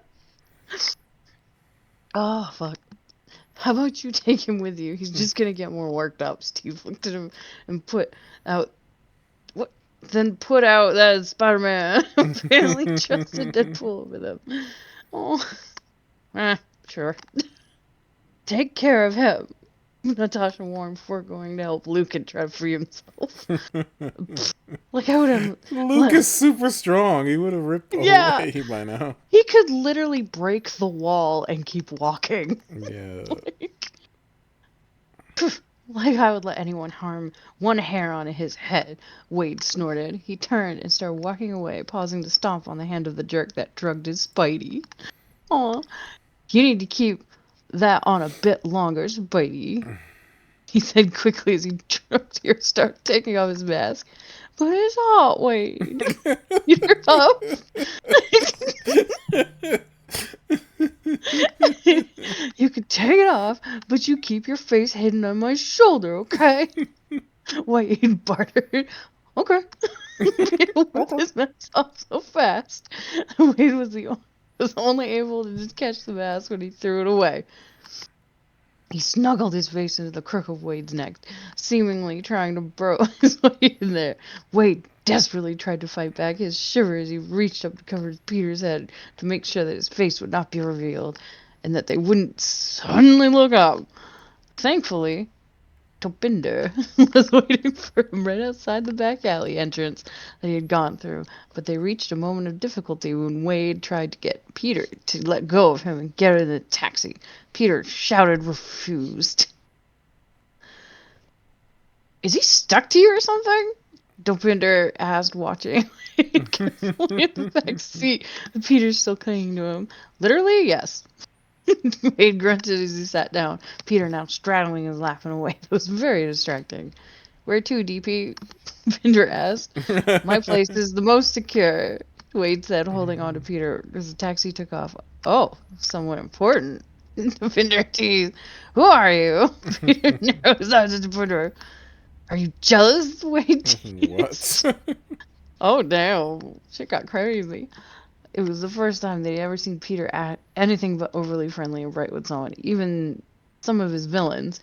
Oh, fuck. How about you take him with you? He's just gonna get more worked up. Steve looked at him and put out. What? Then put out that Spider-Man apparently trusted Deadpool over them. Oh, sure. Take care of him. Natasha warned before going to help Luke and try to free himself. Like I would have. Luke Like, is super strong. He would have ripped yeah, away by now. he could literally break the wall and keep walking. Yeah. Like I would let anyone harm one hair on his head, Wade snorted. He turned and started walking away, pausing to stomp on the hand of the jerk that drugged his Spidey. Aw, you need to keep that on a bit longer, Spidey, he said quickly as he drugged here, started taking off his mask. But it's hot, Wade. You're up. You can take it off, but you keep your face hidden on my shoulder, okay? Wade bartered. Okay. Peter whipped his mask off so fast. Wade was only able to just catch the mask when he threw it away. He snuggled his face into the crook of Wade's neck, seemingly trying to burrow his way in there. Wade desperately tried to fight back his shiver as he reached up to cover Peter's head to make sure that his face would not be revealed and that they wouldn't suddenly look up. Thankfully, Topinder was waiting for him right outside the back alley entrance that he had gone through, but they reached a moment of difficulty when Wade tried to get Peter to let go of him and get in the taxi. Peter shouted refused. Is he stuck to you or something? Dopinder asked, watching carefully in the back seat. Peter's still clinging to him. Literally, yes. Wade grunted as he sat down, Peter now straddling his lap in a way that was very distracting. Where to, DP? Pinder asked. My place is the most secure, Wade said, holding on to Peter as the taxi took off. Oh, somewhat important. Pinder teased. Who are you? Peter narrowed his eyes at Pinder. Are you jealous? Wade teased. What? Oh, damn. Shit got crazy. It was the first time they'd ever seen Peter act anything but overly friendly and bright with someone, even some of his villains.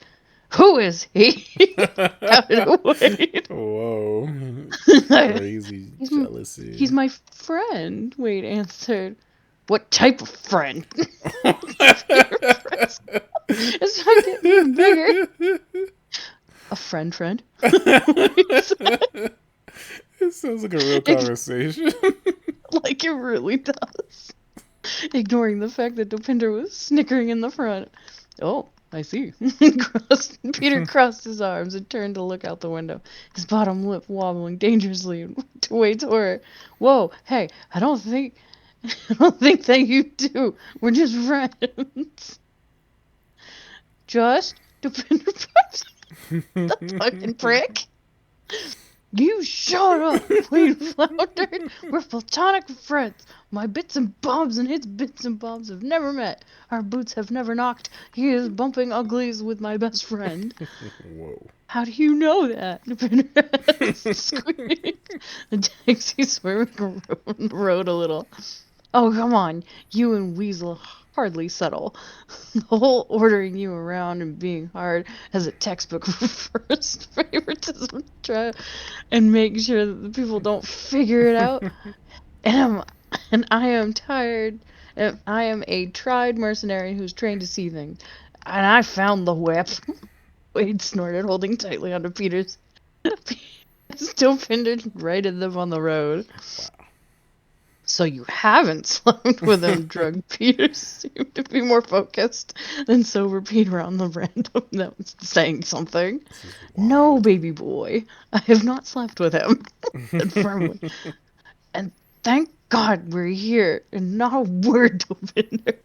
Who is he? Shouted Wade. Whoa. Crazy he's, jealousy. he's my friend, Wade answered. What type of friend? It's not getting bigger. A friend. It sounds like a real conversation. Like it really does. Ignoring the fact that Dopinder was snickering in the front. Oh, I see. Peter crossed his arms and turned to look out the window, his bottom lip wobbling dangerously to Wade's horror. Whoa, hey, I don't think that you do. We're just friends. Just Dopinder the fucking prick. You shut up, Wade floundered. We're platonic friends. My bits and bobs and his bits and bobs have never met. Our boots have never knocked. He is bumping uglies with my best friend. Whoa. How do you know that? Squeaked. The taxi swerved around the road a little. Oh, come on. You and Weasel hardly settle. The whole ordering you around and being hard as a textbook first favoritism try and make sure that the people don't figure it out. And I am tired. And I am a tried mercenary who's trained to see things. And I found the whip. Wade snorted, holding tightly onto Peter's. Still pinned right at them on the road. Wow. So you haven't slept with him, drug Peter seemed to be more focused than sober Peter on the random that was saying something. No, baby boy, I have not slept with him, said firmly. And thank God we're here, and not a word to Pinder.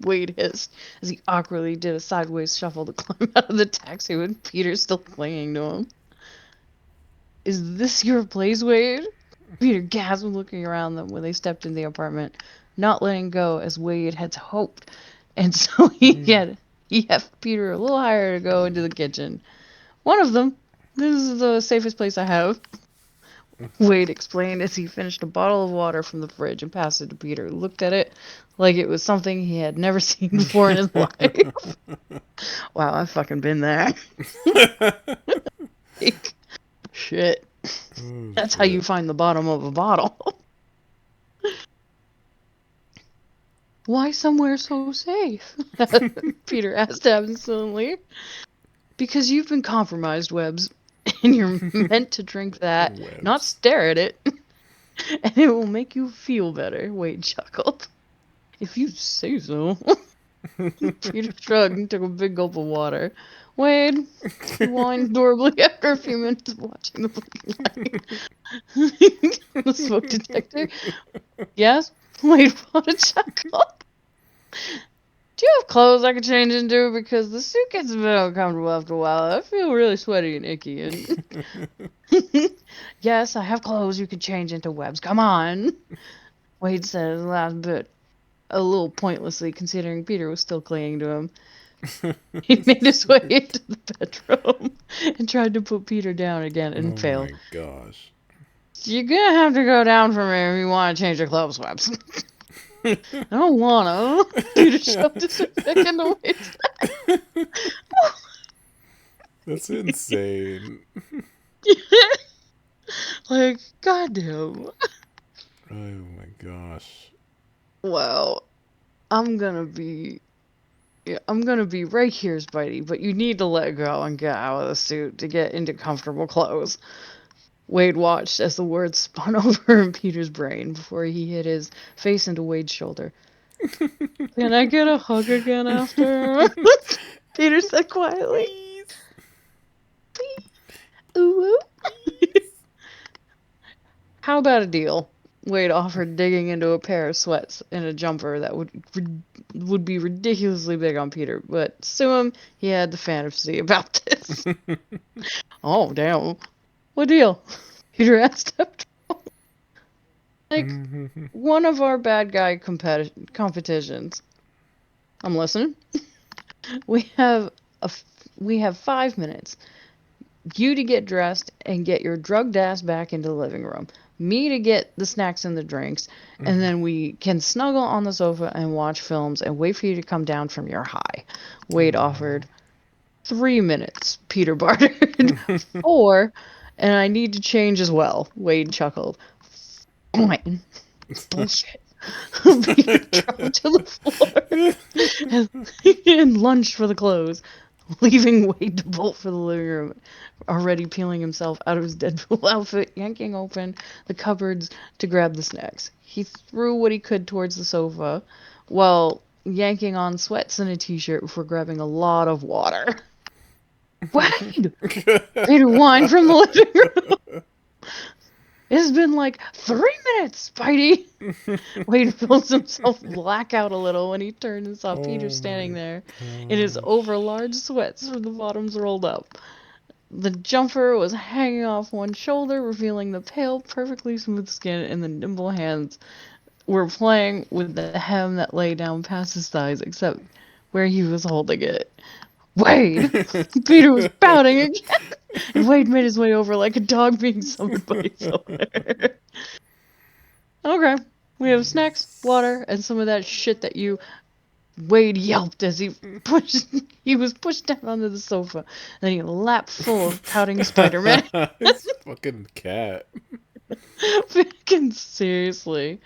Wade hissed as he awkwardly did a sideways shuffle to climb out of the taxi with Peter still clinging to him. Is this your place, Wade? Peter gasped, looking around them when they stepped in the apartment, not letting go as Wade had hoped. And so he had Peter a little higher to go into the kitchen. One of them. This is the safest place I have. Wade explained as he finished a bottle of water from the fridge and passed it to Peter, who looked at it like it was something he had never seen before in his life. Wow, I've fucking been there. Shit. Oh That's how you shit. find the bottom of a bottle. Why somewhere so safe? Peter asked absently. Because you've been compromised, Webbs, and you're meant to drink that, not Webs. stare at it, and it will make you feel better, Wade chuckled. If you say so. Peter shrugged and took a big gulp of water. Wade, he whined adorably after a few minutes of watching the blinking light. The smoke detector. Yes? Wade brought a chuckle. Do you have clothes I could change into? Because the suit gets a bit uncomfortable after a while. I feel really sweaty and icky. And yes, I have clothes you can change into, Webs. Come on. Wade said his last bit, a little pointlessly, considering Peter was still clinging to him. He made his way into the bedroom and tried to put Peter down again and Oh failed. my gosh. You're gonna have to go down for me if you want to change your clothes, Webs. I don't wanna. Peter shoved his head back into Wade's That's insane. like, goddamn. Oh my gosh. Wow. I'm gonna be I'm gonna be right here, Spidey, but you need to let go and get out of the suit to get into comfortable clothes. Wade watched as the words spun over in Peter's brain before he hit his face into Wade's shoulder. Can I get a hug again after? Peter said quietly. Please. Ooh. Please. How about a deal? Wade offered, digging into a pair of sweats and a jumper that would be ridiculously big on Peter, but sue him, he had the fantasy about this. Oh, damn. What deal? Peter asked after. Like, one of our bad guy competitions. I'm listening. We have we have 5 minutes. You to get dressed and get your drugged ass back into the living room. Me to get the snacks and the drinks, and then we can snuggle on the sofa and watch films and wait for you to come down from your high. Wade offered. 3 minutes, Peter bartered. Four, and I need to change as well, Wade chuckled. Fine. Bullshit. Peter dropped to the floor and lunged for the clothes, leaving Wade to bolt for the living room, already peeling himself out of his Deadpool outfit, yanking open the cupboards to grab the snacks. He threw what he could towards the sofa, while yanking on sweats and a t-shirt before grabbing a lot of water. Wade! Peter whined from the living room. It's been like 3 minutes, Spidey! Wade felt himself black out a little when he turned and saw Peter Oh standing my there in his gosh. over-large sweats with the bottoms rolled up. The jumper was hanging off one shoulder, revealing the pale, perfectly smooth skin, and the nimble hands were playing with the hem that lay down past his thighs, except where he was holding it. Wade! Peter was pouting again, and Wade made his way over like a dog being summoned by his owner. Okay, we have snacks, water, and some of that shit that you. Wade yelped as he was pushed down onto the sofa. Then he lapped full of pouting Spider-Man. It's fucking cat. Fucking seriously.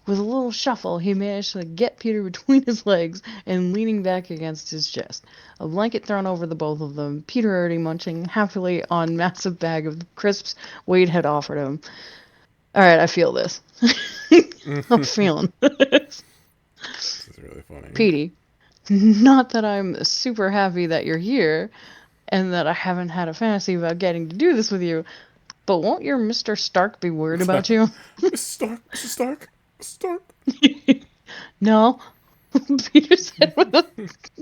With a little shuffle, he managed to get Peter between his legs and leaning back against his chest. A blanket thrown over the both of them, Peter already munching happily on massive bag of crisps Wade had offered him. Alright, I feel this. I'm feeling this. This is really funny. Petey, not that I'm super happy that you're here, and that I haven't had a fantasy about getting to do this with you, but won't your Mr. Stark be worried about you? Mrs. Stark, Mrs. Stark, Mrs. Stark. No. Peter said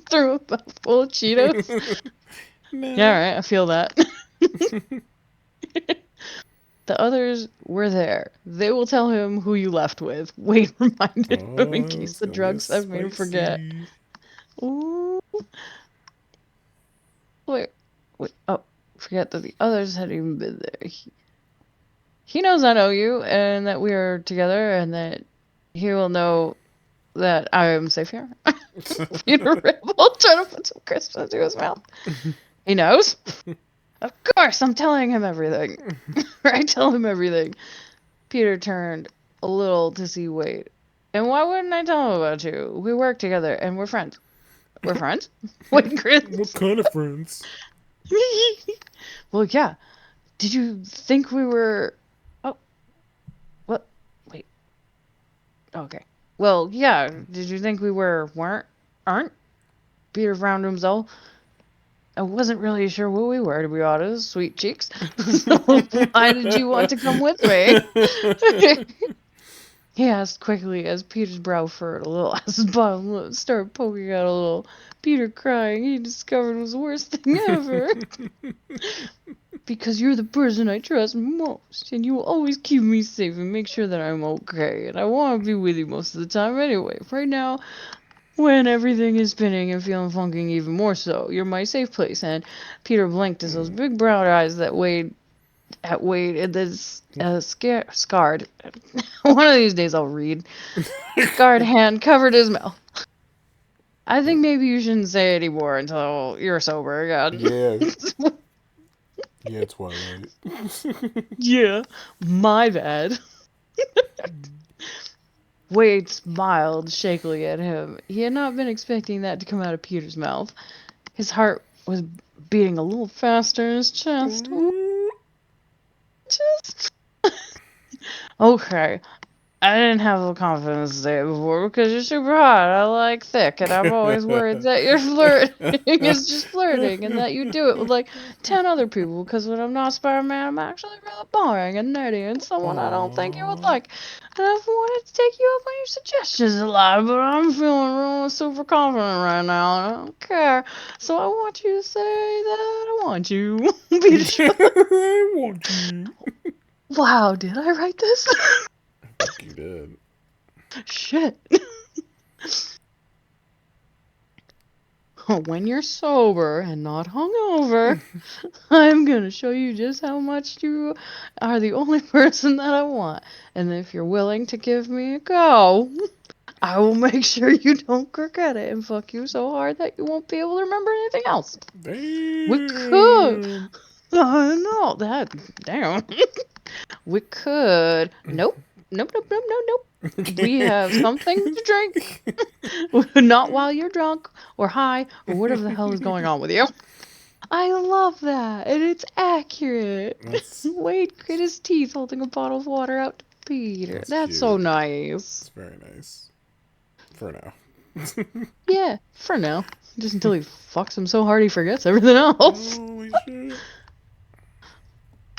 through a mouthful of Cheetos. Yeah, No. alright, I feel that. The others were there. They will tell him who you left with. Wade reminded him in Oh, case it's the gonna be a drugs have made him forget. spicy. Ooh. Wait, wait. Oh, forget that the others had even been there. He knows I know you, and that we are together, and that he will know that I am safe here. Peter Ripple trying to put some crisps into his mouth. He knows. Of course, I'm telling him everything. I tell him everything. Peter turned a little to see Wade. And why wouldn't I tell him about you? We work together, and we're friends. We're friends? Wade What grins. kind of friends? Well, yeah. Did you think we were... Oh, what? Wait. Okay. Well, yeah. Did you think we aren't? Peter frowned to himself. I wasn't really sure what we were, to be honest. Sweet cheeks. So why did you want to come with me? He asked quickly as Peter's brow furrowed a little as his bottom lip started poking out a little. Peter crying, he discovered was the worst thing ever. Because you're the person I trust most, and you will always keep me safe and make sure that I'm okay. And I want to be with you most of the time anyway. Right now, when everything is spinning and feeling funky even more so, you're my safe place. And Peter blinked as those big brown eyes that Wade and this scarred. One of these days I'll read. Scarred hand covered his mouth. I think maybe you shouldn't say anymore until you're sober again. Yeah. Yeah, Twilight. Yeah, my bad. Wade smiled shakily at him. He had not been expecting that to come out of Peter's mouth. His heart was beating a little faster in his chest. Just okay. I didn't have the confidence to say it before because you're super hot. I like thick, and I'm always worried that you're flirting is just flirting, and that you do it with like 10 other people. Because when I'm not Spider-Man, I'm actually really boring and nerdy and someone I don't think you would Aww. like. And I've wanted to take you up on your suggestions a lot, but I'm feeling really super confident right now, and I don't care. So I want you to say that I want you. I want you. Wow, did I write this? I think you did. Shit. When you're sober and not hungover, I'm gonna show you just how much you are the only person that I want. And if you're willing to give me a go, I will make sure you don't regret it and fuck you so hard that you won't be able to remember anything else. We could. Damn. Oh no, that. Damn. We could. Nope. Nope, nope, nope, nope, nope. We have something to drink. Not while you're drunk or high or whatever the hell is going on with you. I love that, and it's accurate. That's Wade grit his teeth holding a bottle of water out to Peter. that's That's so cute. nice. It's very nice. For now. Yeah, for now. Just until he fucks him so hard he forgets everything else. Holy shit.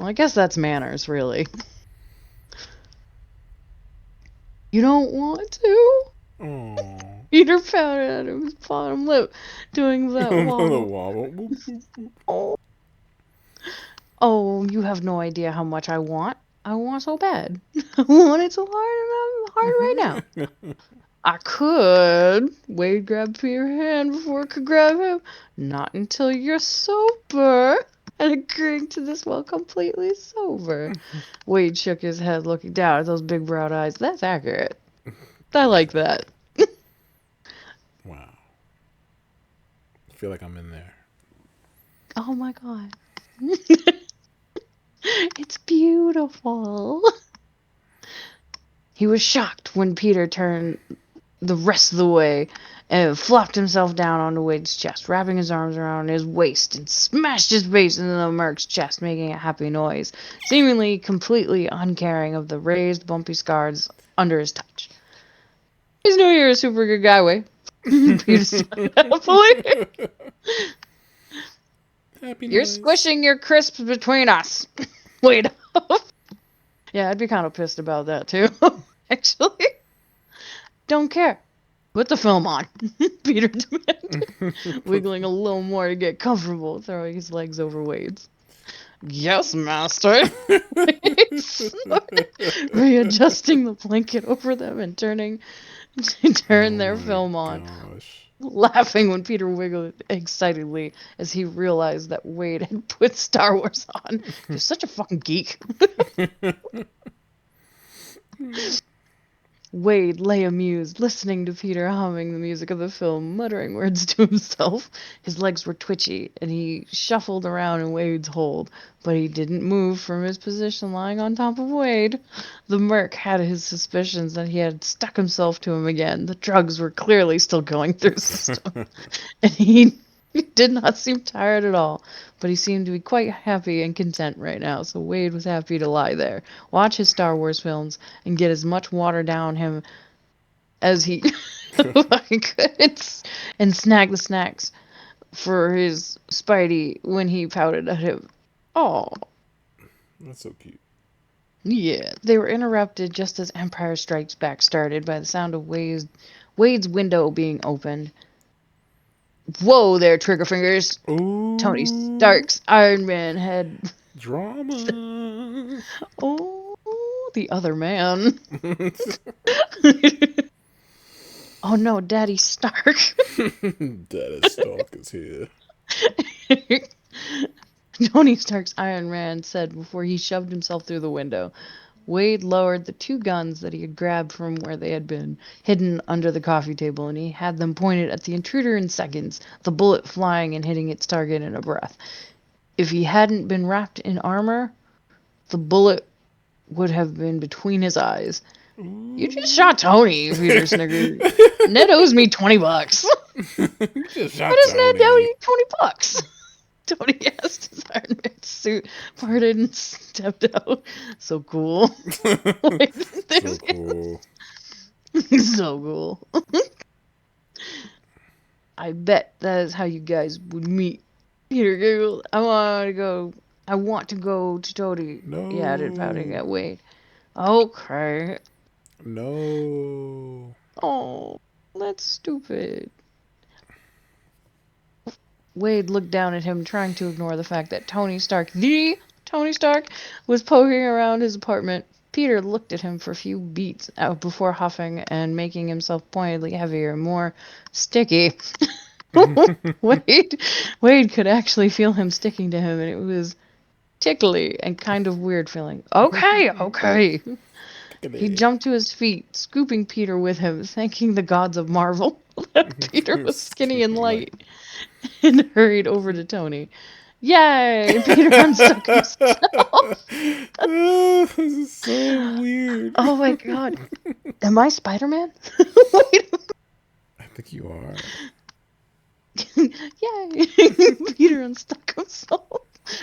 Well, I guess that's manners, really. You don't want to? Aww. Peter pounded at his bottom lip, doing that The wobble. wobble. Boop, boop, boop. Oh. Oh, you have no idea how much I want. I want so bad. I want it so hard, and I'm hard right now. I could. Wade grabbed Peter's hand before it could grab him. Not until you're sober. And agreeing to this while completely sober. Wade shook his head, looking down at those big brown eyes. That's accurate. I like that. Wow. I feel like I'm in there. Oh my god. It's beautiful. He was shocked when Peter turned the rest of the way and flopped himself down onto Wade's chest, wrapping his arms around his waist and smashed his face into the merc's chest, making a happy noise, seemingly completely uncaring of the raised, bumpy scars under his touch. He's knew you're a super good guy, Wade. Peter smiled happily. Happy You're noise. squishing your crisps between us. Wade up. Yeah, I'd be kind of pissed about that too, actually. Don't care. Put the film on, Peter demanded, wiggling a little more to get comfortable, throwing his legs over Wade's. Yes, master. Wade snorted, readjusting the blanket over them and turn Oh their my film on, gosh. laughing when Peter wiggled excitedly as he realized that Wade had put Star Wars on. You're such a fucking geek. Wade lay amused, listening to Peter humming the music of the film, muttering words to himself. His legs were twitchy, and he shuffled around in Wade's hold, but he didn't move from his position lying on top of Wade. The merc had his suspicions that he had stuck himself to him again. The drugs were clearly still going through his system, and he did not seem tired at all, but he seemed to be quite happy and content right now, so Wade was happy to lie there, watch his Star Wars films, and get as much water down him as he fucking could, and snag the snacks for his Spidey when he pouted at him. Oh, That's so cute. yeah. They were interrupted just as Empire Strikes Back started by the sound of Wade's window being opened. Whoa there, trigger fingers. Tony Ooh, Stark's Iron Man had. drama. Oh, the other man. Oh no, Daddy Stark. Daddy Stark is here. Tony Stark's Iron Man said before he shoved himself through the window. Wade lowered the two guns that he had grabbed from where they had been hidden under the coffee table, and he had them pointed at the intruder in seconds, the bullet flying and hitting its target in a breath. If he hadn't been wrapped in armor, the bullet would have been between his eyes. You just Ooh. shot Tony, Peter sniggered. Ned owes me $20. You just Why shot does Ned owe Tony. you $20? Tony asked his Iron Man suit, parted and stepped out. So cool. Like, So cool. so cool. I bet that is how you guys would meet. Peter giggled. I want to go to Tony. He added, pouting No. at Wade. Okay. No. Oh, that's stupid. Wade looked down at him, trying to ignore the fact that the Tony Stark, was poking around his apartment. Peter looked at him for a few beats before huffing and making himself pointedly heavier and more sticky. Wade, Wade could actually feel him sticking to him, and it was tickly and kind of weird feeling. Okay, okay. He jumped to his feet, scooping Peter with him, thanking the gods of Marvel that Peter was skinny and Skinny like. light, and hurried over to Tony. Yay! Peter unstuck himself. This is so weird. Oh my god. Am I Spider-Man? Wait. I think you are. Yay! Peter unstuck himself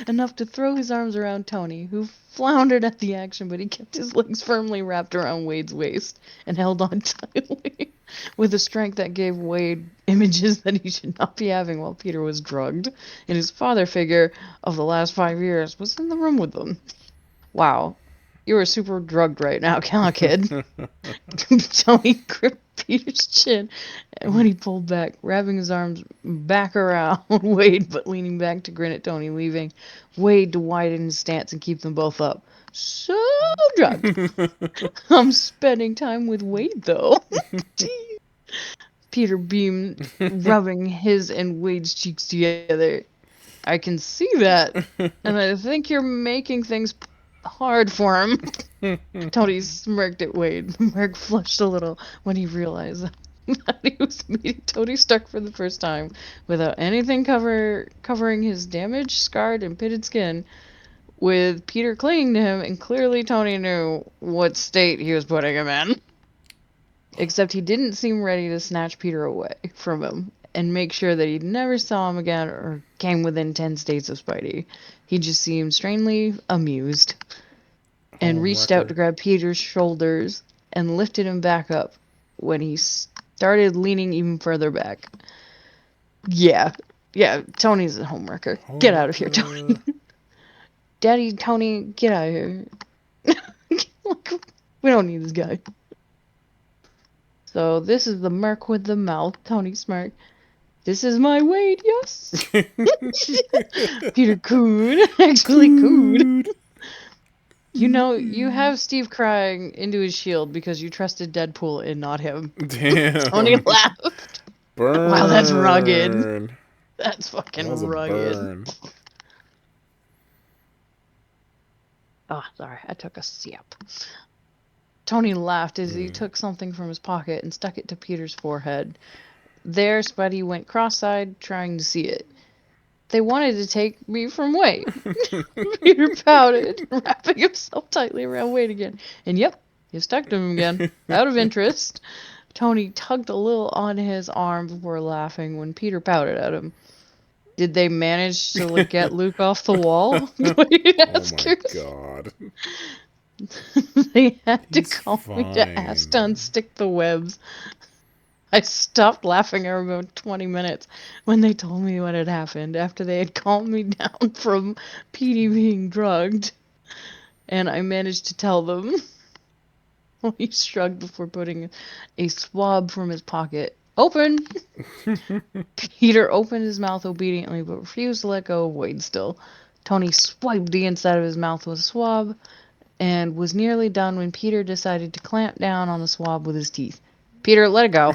enough to throw his arms around Tony, who floundered at the action, but he kept his legs firmly wrapped around Wade's waist and held on tightly with a strength that gave Wade images that he should not be having while Peter was drugged. And his father figure of the last 5 years was in the room with them. Wow. You are super drugged right now, kid. Tony gripped Peter's chin when he pulled back, wrapping his arms back around Wade, but leaning back to grin at Tony, leaving Wade to widen his stance and keep them both up. So drugged. I'm spending time with Wade, though. Peter beamed, rubbing his and Wade's cheeks together. I can see that, and I think you're making things hard for him. Tony smirked at Wade. The Merc flushed a little when he realized that he was meeting Tony Stark for the first time without anything covering his damaged, scarred, and pitted skin, with Peter clinging to him, and clearly Tony knew what state he was putting him in. Except he didn't seem ready to snatch Peter away from him and make sure that he never saw him again or came within 10 states of Spidey. He just seemed strangely amused and reached out Homewrecker. to grab Peter's shoulders and lifted him back up when he started leaning even further back. Yeah, yeah, Tony's a homewrecker. Get out of here, Tony. Homewrecker. Daddy, Tony, get out of here. We don't need this guy. So this is the merc with the mouth, Tony smirked. This is my Wade, yes? Peter cooed. Actually cooed. Good. You know, you have Steve crying into his shield because you trusted Deadpool and not him. Tony Damn. laughed. Wow, that's rugged. Burn. That's That fucking was a rugged. burn. Oh, sorry, I took a sip. Tony laughed as he Mm. took something from his pocket and stuck it to Peter's forehead. There, Spidey went cross-eyed, trying to see it. They wanted to take me from Wade. Peter pouted, wrapping himself tightly around Wade again. And yep, you stuck to him again, out of interest. Tony tugged a little on his arm before laughing when Peter pouted at him. Did they manage to get Luke off the wall? Wade Oh asked my curiously. god. They had to He's call me to ask to fine. unstick the webs. I stopped laughing for about 20 minutes when they told me what had happened after they had calmed me down from Petey being drugged, and I managed to tell them. Well, he shrugged before putting a swab from his pocket. Open! Peter opened his mouth obediently but refused to let go of Wade still. Tony swiped the inside of his mouth with a swab and was nearly done when Peter decided to clamp down on the swab with his teeth. Peter, let it go.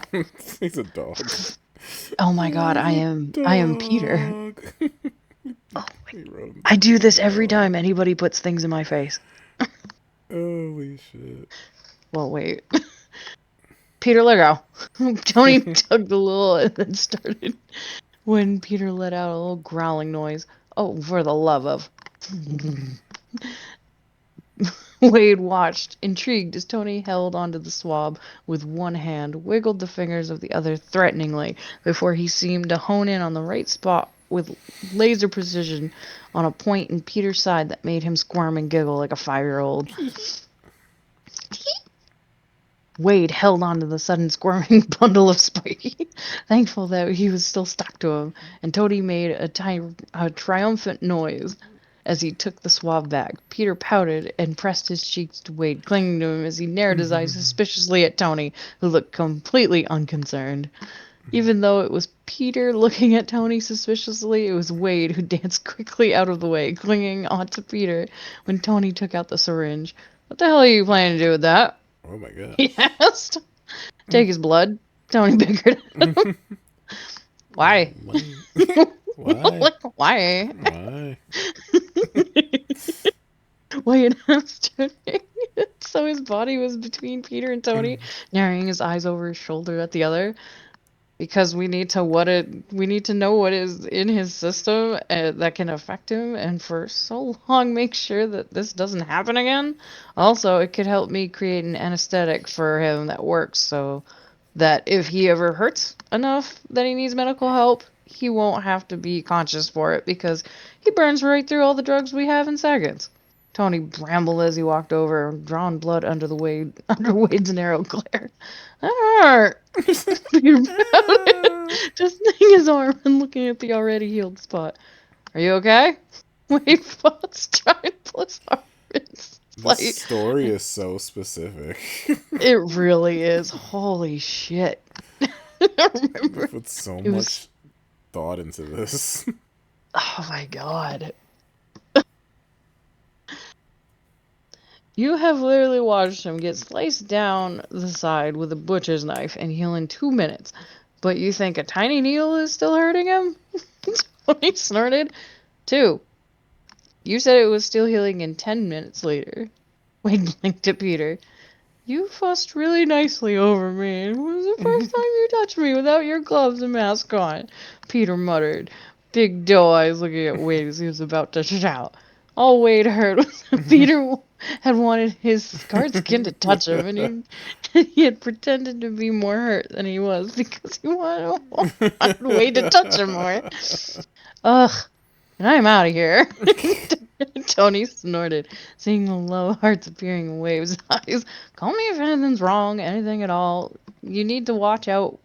He's a dog. Oh my god, He's a I am Peter. dog. Oh, He wrote I himself do a this every time dog. anybody puts things in my face. Holy shit. Well, wait. Peter, let go. Tony tugged a little and then started when Peter let out a little growling noise. Oh, for the love of. Wade watched, intrigued, as Tony held onto the swab with one hand, wiggled the fingers of the other threateningly before he seemed to hone in on the right spot with laser precision on a point in Peter's side that made him squirm and giggle like a 5-year-old. Wade held on to the sudden squirming bundle of Spidey, thankful that he was still stuck to him, and Tony made a triumphant noise as he took the swab back. Peter pouted and pressed his cheeks to Wade, clinging to him as he narrowed his eyes suspiciously at Tony, who looked completely unconcerned. Even though it was Peter looking at Tony suspiciously, it was Wade who danced quickly out of the way, clinging onto Peter when Tony took out the syringe. What the hell are you planning to do with that? Oh my He gosh. asked. Take his blood. Tony bickered at him. Why? Why? Why? Why? Why? Wait, asked Tony. So his body was between Peter and Tony, narrowing his eyes over his shoulder at the other. Because we need to know what is in his system that can affect him, and for so long make sure that this doesn't happen again. Also, it could help me create an anesthetic for him that works, so that if he ever hurts enough that he needs medical help, he won't have to be conscious for it because he burns right through all the drugs we have in seconds. Tony brambled as he walked over, drawing blood under Wade's narrow glare. That hurt. Peter pouted, dusting his arm and looking at the already healed spot. Are you okay? Wade Fox tried to pull his arm in This flight. story is so specific. It really is. Holy shit. I They remember put so it was. much thought into this. Oh my god. You have literally watched him get sliced down the side with a butcher's knife and heal in 2 minutes. But you think a tiny needle is still hurting him? He snorted. 2. You said it was still healing in 10 minutes later. Wade blinked at Peter. You fussed really nicely over me. It was the first time you touched me without your gloves and mask on, Peter muttered, big doe eyes looking at Wade as he was about to shout. All Wade heard was that Peter had wanted his scarred skin to touch him, and he had pretended to be more hurt than he was because he wanted Wade to touch him more. Ugh, and I'm out of here. Tony snorted, seeing the love hearts appearing in Wave's eyes. Call me if anything's wrong, anything at all. You need to watch out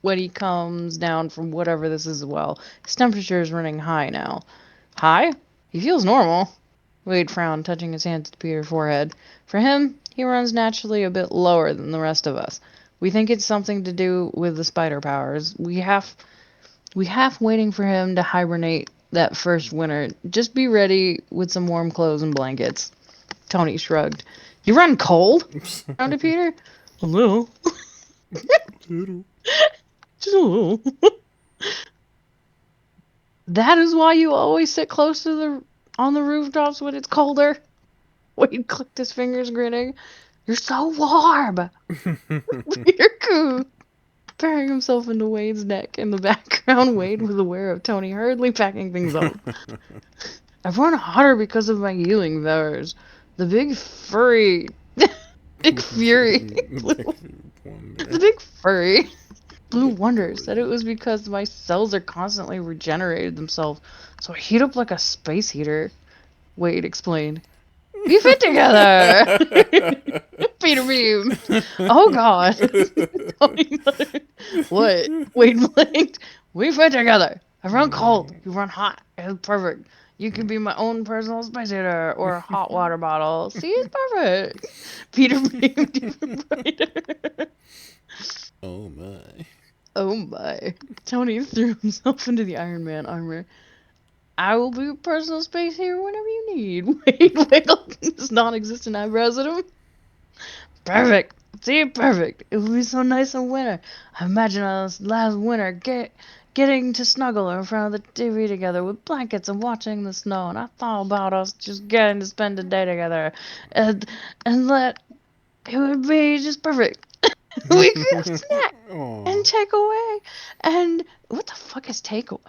when he comes down from whatever this is as well. His temperature is running high now. High? He feels normal. Wade frowned, touching his hands to Peter's forehead. For him, he runs naturally a bit lower than the rest of us. We think it's something to do with the spider powers. We have waiting for him to hibernate that first winter. Just be ready with some warm clothes and blankets. Tony shrugged. You run cold? Rounded Peter. A little. Little. Just a little. That is why you always sit close to the on the rooftops when it's colder. Wade clicked his fingers, grinning. You're so warm. Peter cooed, burying himself into Wade's neck. In the background, Wade was aware of Tony hurriedly packing things up. I've run hotter because of my healing powers. The big furry, big fury, blue, the Wonder. big furry, blue wonder said it was because my cells are constantly regenerating themselves, so I heat up like a space heater. Wade explained. We fit together. Peter beamed. Oh God. What? Wade blinked. We fit together. I run cold. You run hot. It's perfect. You can be my own personal space heater or a hot water bottle. See, it's perfect. Peter beamed even brighter. Oh my. Oh my. Tony threw himself into the Iron Man armor. I will be your personal space here whenever you need. Wade wiggled his non-existent eyebrows at him. Perfect. See, perfect. It would be so nice in winter. I imagine us last winter getting to snuggle in front of the TV together with blankets and watching the snow. And I thought about us just getting to spend a day together, and let it would be just perfect. We could have snack and Oh. take away. And what the fuck is takeaway?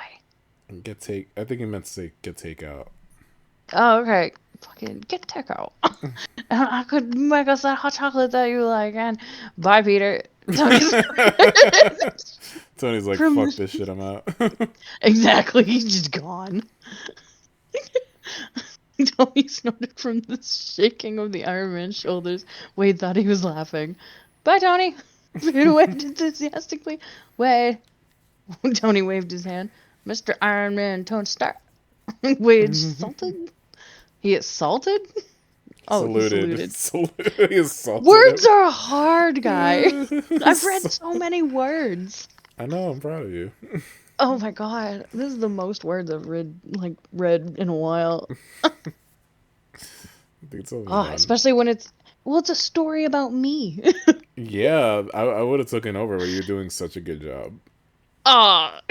Get take. I think he meant to say get takeout. Oh, okay. Fucking get takeout. And I could make us that hot chocolate that you like. And bye, Peter. Tony's Tony's like, from fuck the this shit, I'm out. exactly. He's just gone. Tony snorted from the shaking of the Iron Man's shoulders. Wade thought he was laughing. Bye, Tony. Peter waved enthusiastically. Wade. Tony waved his hand. Mr. Iron Man, Tony Stark. Wade salted. He assaulted? Oh, he Saluted. saluted. Saluted. He assaulted Words him. are hard, guy. I've read so many words. I know, I'm proud of you. Oh my god, this is the most words I've read in a while. I think it's almost Oh, done. especially when it's a story about me. Yeah, I would have taken over, but you're doing such a good job. Ah,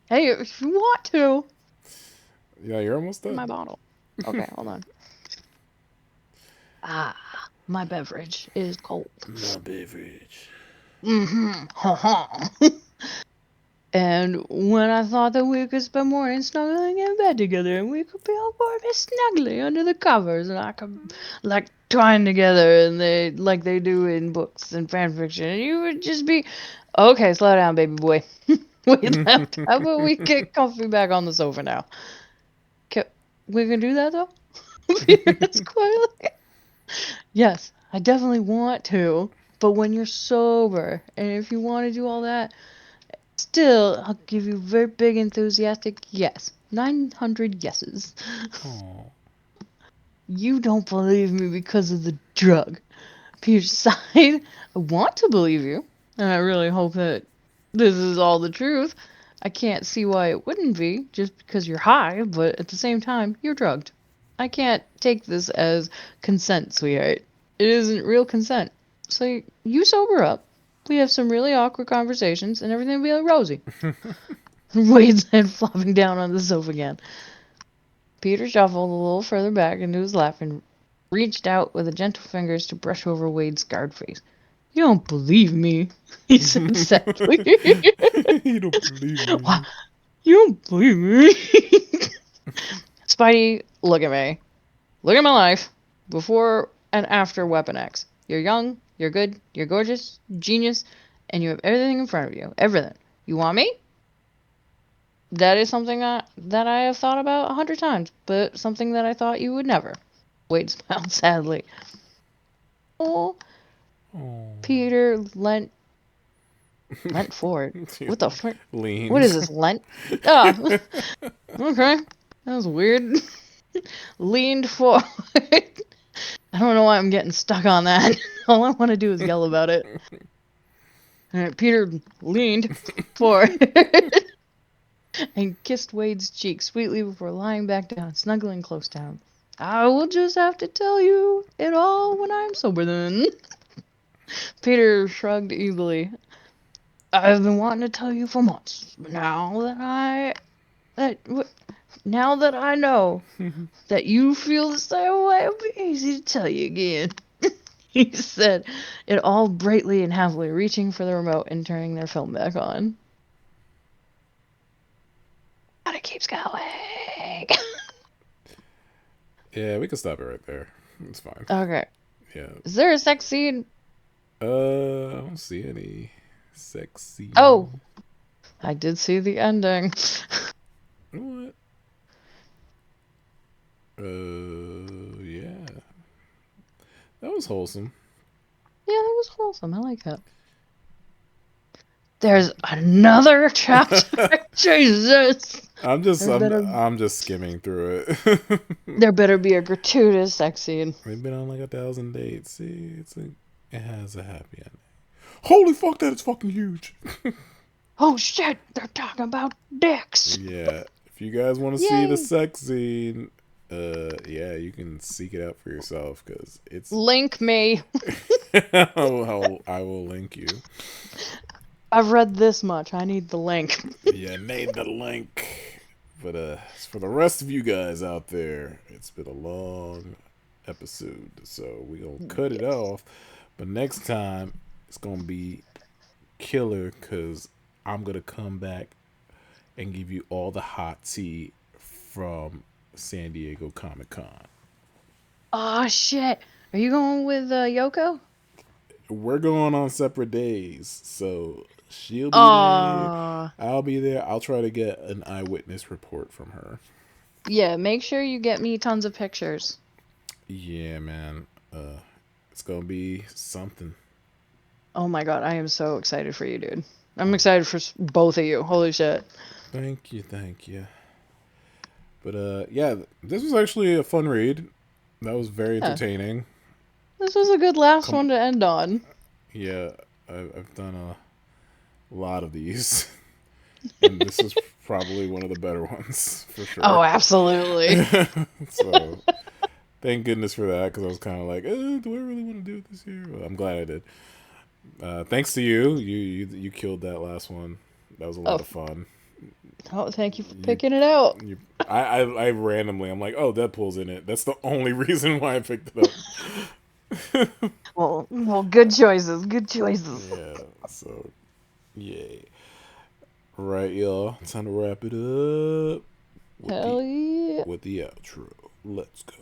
hey, if you want to, Yeah, you're almost my done. bottle. Okay, hold on. Ah, my beverage is cold. My beverage. Mm-hmm. Ha ha. And when I thought that we could spend mornings snuggling in bed together and we could be all warm and snuggly under the covers and I could like twine together and they like they do in books and fan fiction and you would just be okay, slow down, baby boy. We left. How about we get comfy back on the sofa now? Can, we can do that though? Peter asked quietly. Yes, I definitely want to. But when you're sober and if you want to do all that, still, I'll give you a very big enthusiastic yes. 900 yeses. Oh. You don't believe me because of the drug. Peter sighed. I want to believe you, and I really hope that this is all the truth. I can't see why it wouldn't be, just because you're high, but at the same time, you're drugged. I can't take this as consent, sweetheart. It isn't real consent. So you sober up. We have some really awkward conversations, and everything will be rosy. Wade's head flopping down on the sofa again. Peter shuffled a little further back into his lap and reached out with gentle fingers to brush over Wade's scarred face. You don't believe me, he said sadly. You don't believe Why, me. you don't believe me? Spidey, look at me. Look at my life. Before and after Weapon X. You're young, you're good, you're gorgeous, genius, and you have everything in front of you. Everything. You want me? That is something that I have thought about 100 times, but something that I thought you would never. Wade smiled sadly. Oh, Oh. Peter lent forward. What the frick? What is Leans. this, Lent? Ah, okay. That was weird. Leaned forward. I don't know why I'm getting stuck on that. All I want to do is yell about it. And Peter leaned forward and kissed Wade's cheek sweetly before lying back down, snuggling close to him. I will just have to tell you it all when I'm sober then. Peter shrugged easily. I've been wanting to tell you for months, but that now that I know that you feel the same way, it'll be easy to tell you again. He said it all brightly and happily, reaching for the remote and turning their film back on. And it keeps going. Yeah, we can stop it right there. It's fine. Okay. Yeah. Is there a sex scene? I don't see any sexy. Oh, I did see the ending. What? Yeah. That was wholesome. Yeah, that was wholesome. I like that. There's another chapter. Jesus. I'm just There I'm better I'm just skimming through it. there better be a gratuitous sex scene. We've been on like 1,000 dates. See, it has a happy ending. Holy fuck, that is fucking huge. Oh shit, they're talking about dicks. Yeah, if you guys want to see the Yay. sex scene, yeah, you can seek it out for yourself because it's. Link me. I will link you. I've read this much. I need the link. Yeah, need the link. But for the rest of you guys out there, it's been a long episode, so we gonna cut it Yes. off. But next time it's gonna be killer because I'm gonna come back and give you all the hot tea from San Diego Comic Con. Oh shit. Are you going with Yoko? We're going on separate days, so she'll be there. Aw. I'll be there. I'll try to get an eyewitness report from her. Yeah, make sure you get me tons of pictures. Yeah, man. It's gonna be something. Oh my god, I am so excited for you, dude. I'm excited for both of you. Holy shit. Thank you, thank you. But yeah, this was actually a fun read. That was very Yeah, entertaining. this was a good last Come, one to end on. yeah, I've done a lot of these, and this is probably one of the better ones for Oh, sure. absolutely. So thank goodness for that because I was kind of like, do I really want to do this here? Well, I'm glad I did. Thanks to you, you killed that last one. That was a lot Oh, of fun. oh, thank you for You picking it out. you I randomly I'm like, oh, Deadpool's in it. That's the only reason why I picked it up. Well, good choices. Good choices. Yeah. So yay. Right, y'all. Time to wrap it up with Hell yeah. the outro. Let's go.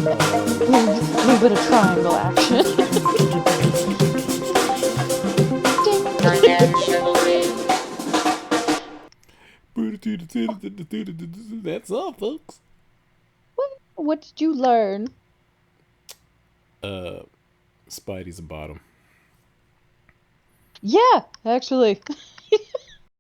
Little bit of triangle action. That's all, folks. What did you learn? Uh, Spidey's a bottom. Yeah, actually.